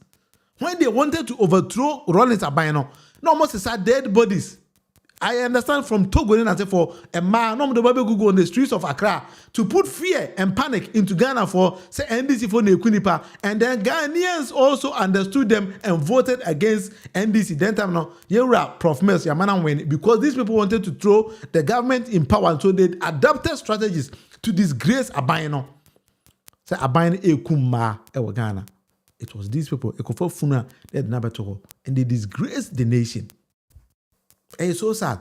When they wanted to overthrow Rawlings Abayano, no almost said dead bodies. I understand from Togo and for a man, no the baby Google on the streets of Accra to put fear and panic into Ghana for say NDC for Nekunipa, and then Ghanaians also understood them and voted against NDC. Then time now, Yera Prof. Mills Yamana win because these people wanted to throw the government in power, and so they adapted strategies to disgrace Abayano. Say Abayano Ekuma ewa Ghana. It was these people Ekofo Funa they had never told, and they disgraced the nation. It's so sad.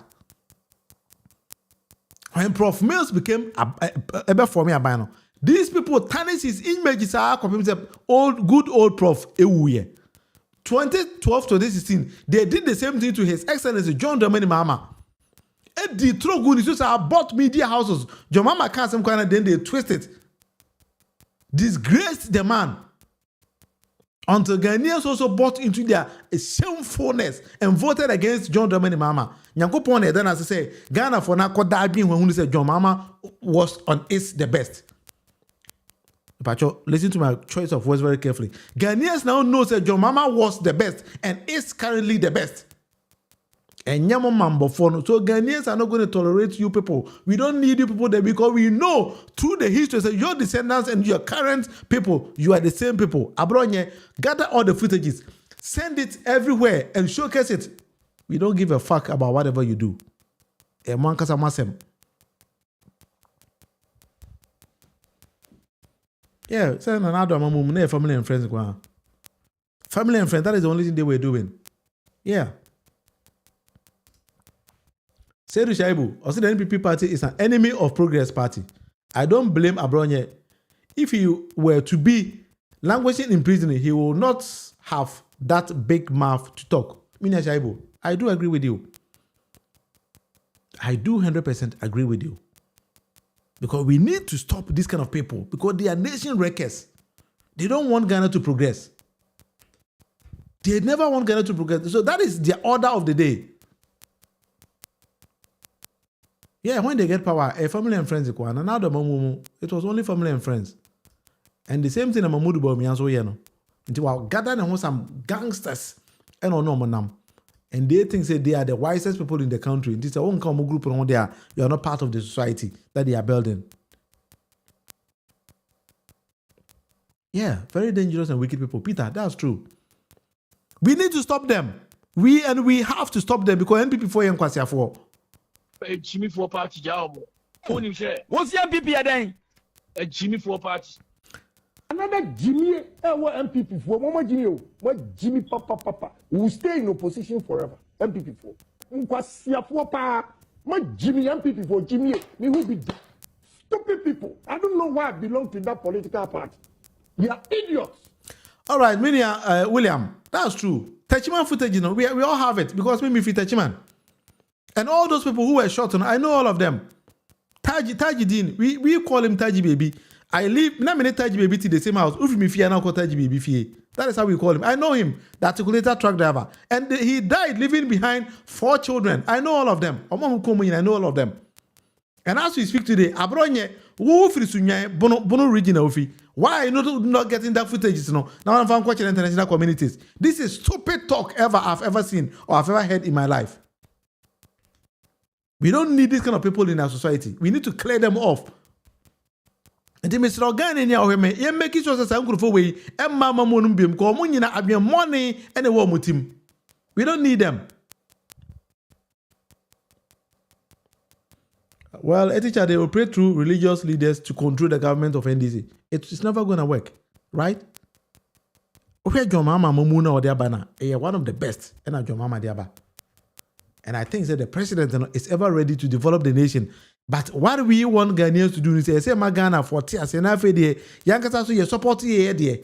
When Prof. Mills became a for me a these people tarnish his images are good old Prof. 2012 to 2016, they did the same thing to His Excellency John Dramani Mahama. And the Trogun bought media houses. John Mahama can't some kind of then they twisted. Disgraced the man. Until Ghanaians also bought into their shamefulness and voted against John Dramani Mahama. Nyankopon then as I say, Ghana for now could die being when said John Mahama was on its the best. Pacho, listen to my choice of words very carefully. Ghanaians now know that John Mahama was the best and is currently the best. And Yamo Mambo phone. So Ghanaians are not going to tolerate you people. We don't need you people there because we know through the history that your descendants and your current people, you are the same people. Abronye, gather all the footages, send it everywhere and showcase it. We don't give a fuck about whatever you do. Yeah, send another mom, family and friends. Family and friends, that is the only thing they were doing. Yeah. Sedu Shaibu, also the NPP party is an enemy of Progress Party. I don't blame Abronye. If he were to be languishing in prison, he will not have that big mouth to talk. Mina Shaibu, I do agree with you. I do 100% agree with you. Because we need to stop this kind of people because they are nation wreckers. They don't want Ghana to progress. They never want Ghana to progress. So that is the order of the day. Yeah, when they get power, a family and friends, it was only family and friends. And the same thing, Mamudu Bomianso, until gathered some gangsters and and they think that they are the wisest people in the country. This is a one common group around there. You are not part of the society that they are building. Yeah, very dangerous and wicked people. Peter, that's true. We need to stop them. We have to stop them because NPP 4 and Kwasia 4. Jimmy for party job. What's your MPP again? A Jimmy for party. Another Jimmy, MPP for Mama Jimmy, what Jimmy Papa will stay in opposition forever. MPP for Nkwasia for Pa, what Jimmy MPP for Jimmy, me who be stupid people. I don't know why I belong to that political party. We are idiots. All right, William, that's true. Techiman footage, we all have it because maybe if you Techiman. And all those people who were shot, I know all of them. Tajidin, we call him Taji Baby. I live, na many Taji Baby to the same house. If me fear now call Taji Baby fear. That is how we call him. I know him, the articulator truck driver. And he died leaving behind 4 children. I know all of them. I know all of them. And as we speak today, Abronye, who free Sunya, Bono regional fee. Why not getting that footage? Now I'm from watching international communities. This is stupid talk I've ever seen or I've ever heard in my life. We don't need this kind of people in our society. We need to clear them off. And Mr. Organi, you make it so that I'm going to way. And Mamma Monumbium, Comunina, have your money and a warm with him. We don't need them. Well, Eticha, they operate through religious leaders to control the government of NDC. It's never going to work, right? Where your mama Momuna or Diabana, one of the best, and your mama Diaba. And I think that the president is ever ready to develop the nation. But what we want Ghanaians to do is say, "My Ghana for tears and after the youngest also you support here there."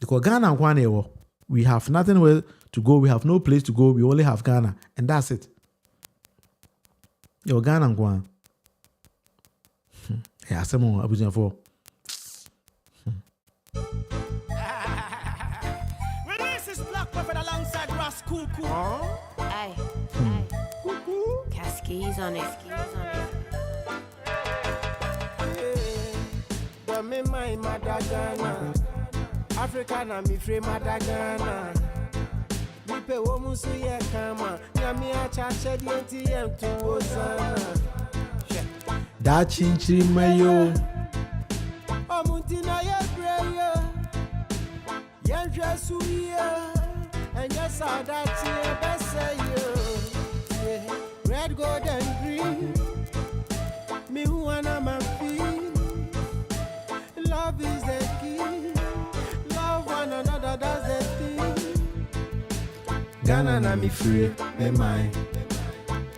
Because Ghana and we have nothing where to go. We have no place to go. We only have Ghana, and that's it. Your Ghana and Guan. Yeah, someone Abronye for. Aye. Cascades on it. Me my Madagana, African and me free Madagana. Me pe womu suye kama, nyami acha chedi ATM to Osana. Da chinchiri mayo. Omuntina ye prayer, yenje suye. And yes, I that's your best say you. Red, gold, and green. Me who wanna my feet. Love is the key. Love one another, that's the thing. Ghana na me free, me mine.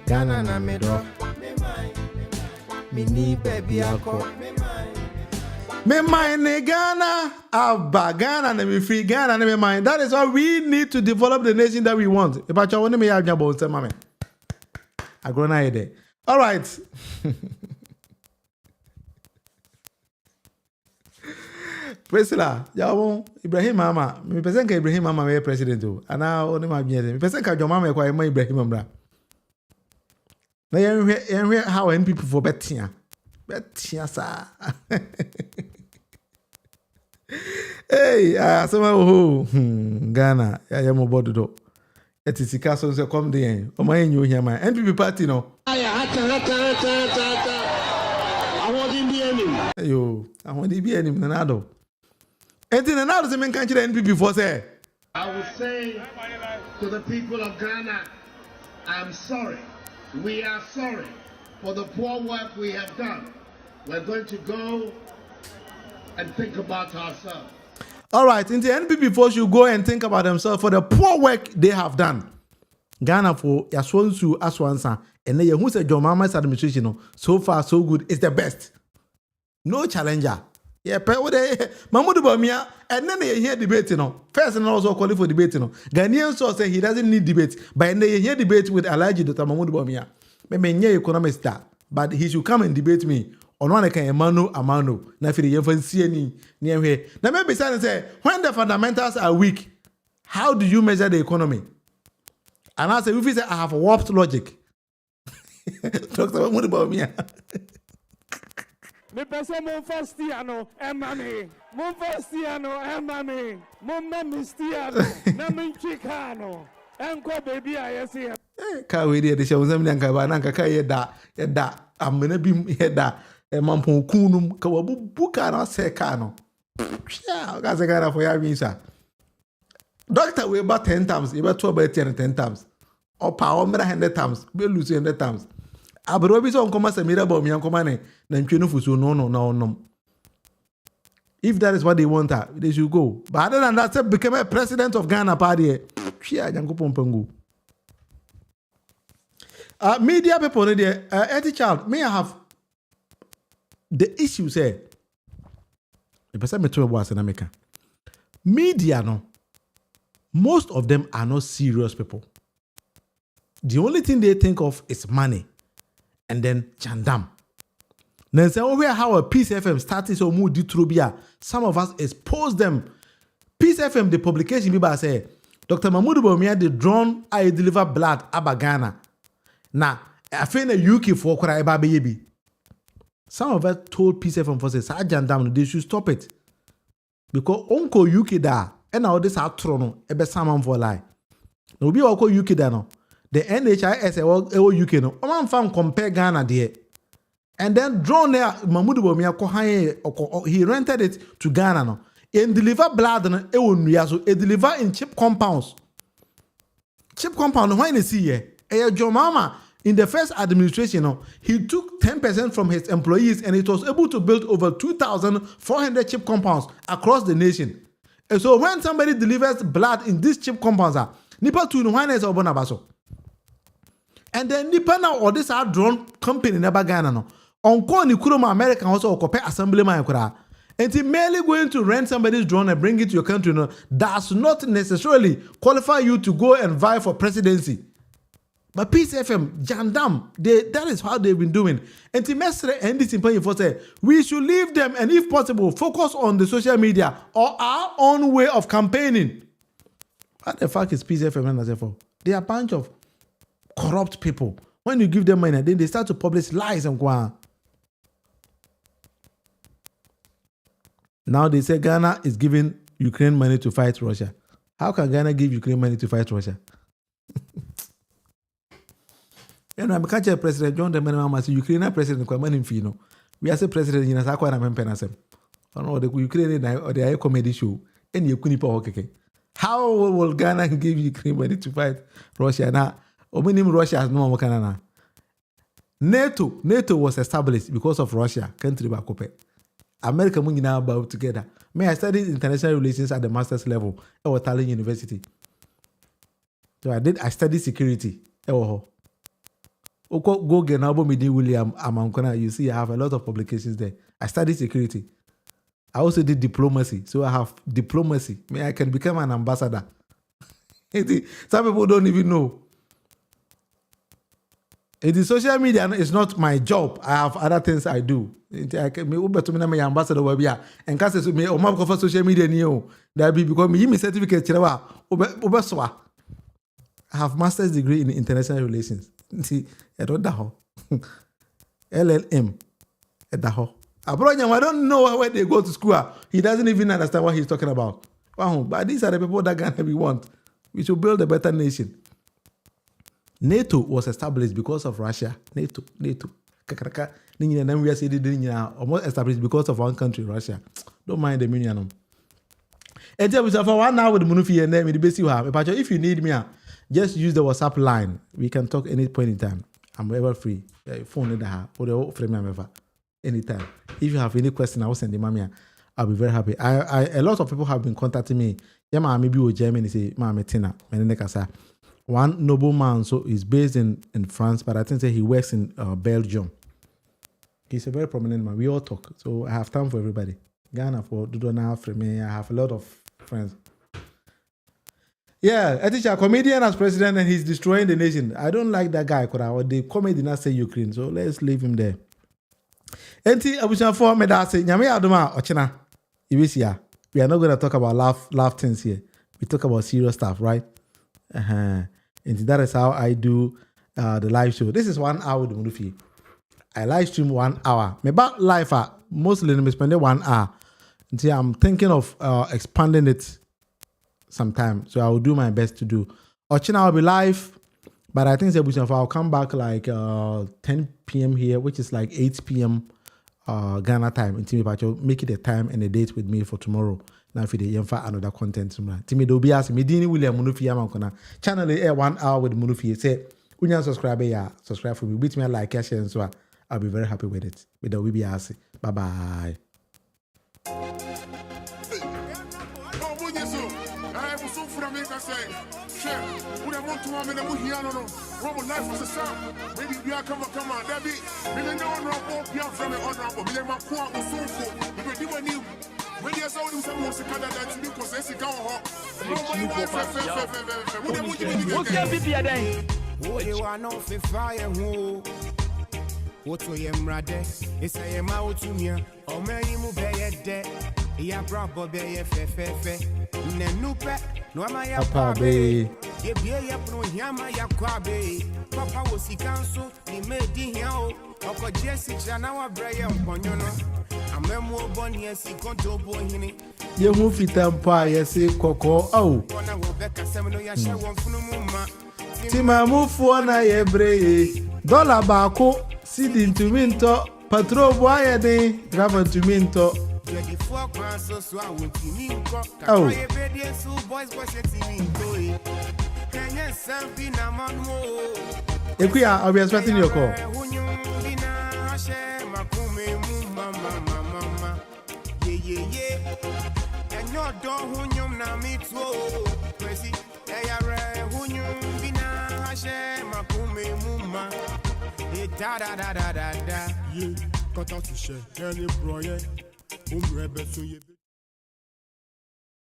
Ghana na me do, me mine. Me need baby alcohol, me mine. Me mind Ghana, Abba Ghana, and me free Ghana, and me mind. That is why we need to develop the nation that we want. If I want to me have your say, mama. I go now there. All right. Priscilla, Yawo Ibrahim Mama. Me person ka Ibrahim Mama be president o. Ana oni ma biye. Me person ka John Mama e kwa Ibrahim Mama. Na yen how NPP for betia. Betia sa. Hey, somehow, Ghana, I am about to do. It is the castle, so come there. Oh, my new here, my NPP party, no. I want in the enemy. Yo, I want to be any Nanado. And then another thing, can't you NPP for say? I would say to the people of Ghana, I'm sorry. We are sorry for the poor work we have done. We're going to go and think about ourselves. All right, in the NPP force should go and think about themselves for the poor work they have done. Ghana for Yaswansu Aswansa and then who said John Mama's administration so far so good is the best. No challenger. Yeah, Mahmoud Bawumia, and then they hear debate, First and also calling for debate, Ghanaian source say he doesn't need debate, but then they hear debate with Alhaji Dr. Mahmoud Bawumia. Maybe economist, but he should come and debate me. On one can amano, na fi the see any near here. Now maybe say when the fundamentals are weak, how do you measure the economy? And I say if you say I have warped logic. Talk about me. Me pese mon fastiano, emami. Mon fastiano, emami. Mon memistiano, namin chicano. Enko baby I see. Ka we dey show them nka ba nanka ka yeda amena bi yeda mampon kunum ka wabu buka na se ka no. Yeah, ka se ka for ya visa. Doctor we about 10 times, you about 10 times. Or power 100 times, we lose 100 times. Abronye so nkoma Samira ba mi nkoma ne na ntwenu fuso no. If that is what they want, they should go. But other than that, become a president of Ghana party. Media people, Eddie Child, may I have the issue say? The person me tell was in America. Media, no, most of them are not serious people. The only thing they think of is money, and then chandam. Then say, oh, where how a Peace FM started so more ditrubia. Some of us expose them. Peace FM, the publication people say, Dr. Mahmoud Bawumia, the drone I deliver blood aba Ghana. Now, I feel a UK for cry baby. Some of us told Peace FM for say, Sajandam, they should stop it. Because Uncle UK da, and now this are trono, ebe saman for lie. No be Uncle UK da no. The NHIS UK no. Oman fan compare Ghana there. And then drone there, Mahmoud Bawumia, he rented it to Ghana no. And deliver blood no, it deliver in cheap compounds. Cheap compound, why you see here? John Mama, in the first administration, no, he took 10% from his employees and it was able to build over 2,400 cheap compounds across the nation. And so when somebody delivers blood in these cheap compounds, nipa tu no why is obona baso. And then nipa now or this our drone company never Ghana no. Onko ni kuroma American also okope assemblyman kura. And he merely going to rent somebody's drone and bring it to your country no, does not necessarily qualify you to go and vie for presidency. But Peace FM, Jandam, that is how they've been doing. And the message and this important for say we should leave them and if possible focus on the social media or our own way of campaigning. What the fuck is Peace FM and for? They are a bunch of corrupt people. When you give them money, then they start to publish lies and go on. Now they say Ghana is giving Ukraine money to fight Russia. How can Ghana give Ukraine money to fight Russia? You know, I'm catching President John the Manama, Ukrainian president, Kwame. We are say president in a Sakwa and Penasem. Or the Ukrainian or the comedy show, and you couldn't okay. How will Ghana give Ukraine money to fight Russia? Now, Ominim Russia has no more Canada. NATO was established because of Russia, country Bakope. America mungi now about together. May I studied international relations at the master's level at Tallinn University. So I studied security. Go get Nabo Midi William Amankona. You see, I have a lot of publications there. I studied security. I also did diplomacy. So I have diplomacy. May I can become an ambassador. Some people don't even know. The social media is not my job. I have other things I do. I can be ambassador and cast me or my social media new. That be because me certificate. I have master's degree in international relations. See, I don't know. LLM. Abronye, I don't know where they go to school. He doesn't even understand what he's talking about. Wow, but these are the people that Ghana we want. We should build a better nation. NATO was established because of Russia. NATO. Kakaraka. Then we are saying almost established because of one country, Russia. Don't mind the minion. And for 1 hour with Munufi and then the base you have. If you need me, just use the WhatsApp line. We can talk any point in time. I'm ever free. Phone in the house or the frame ever. Anytime. If you have any question, I will send the mammy. I'll be very happy. A lot of people have been contacting me. Yeah, maybe with Germany say, Mama Tina, one nobleman, so he's based in France, but I think that he works in Belgium. He's a very prominent man. We all talk, so I have time for everybody. Ghana for Dudona for me. I have a lot of friends. Yeah, I think a comedian as president and he's destroying the nation. I don't like that guy. Or the comedy did not say Ukraine, so let's leave him there. Enti abushan for me that say nyame adoma ochina. We are not going to talk about laugh things here. We talk about serious stuff, right? And that is how I do the live show. This is 1 hour with Munufi. I live stream 1 hour. My back live mostly I spend 1 hour. Until I'm thinking of expanding it sometime. So I will do my best to do. Ochina will be live, but I think I'll come back like 10 p.m. here, which is like 8 p.m. Ghana time. Until make it a time and a date with me for tomorrow. Now if you for another content, Timmy do be asking me Dini William Munufi Yamakona channel 1 hour with Munufi. Say when subscribe for me, beat me like share and so I'll be very happy with it. With the be asking. Bye bye. What to yem rade? It's a yem out to me. Oh, may you move a dead. Ya brabo be fe. Nenupe, no my apabe. Ye be ya pro yama ya kwabe. Papa was he counsel, he made him. Oko Jessica now a brayam ponyono. A memo bon yes, he conto bohini. You move it up, yes, Coco. Oh, Tima move for na yebre. Dollar bako. Sitting to minto, patrol boy, gravel to minto. Oh, if we are, I'll be expecting your call. And your dog, who you now meet, Pressy, who you bina, Makume Mumma. Da. Yeah, quand on touche, elle est broyée. On me rébelle sur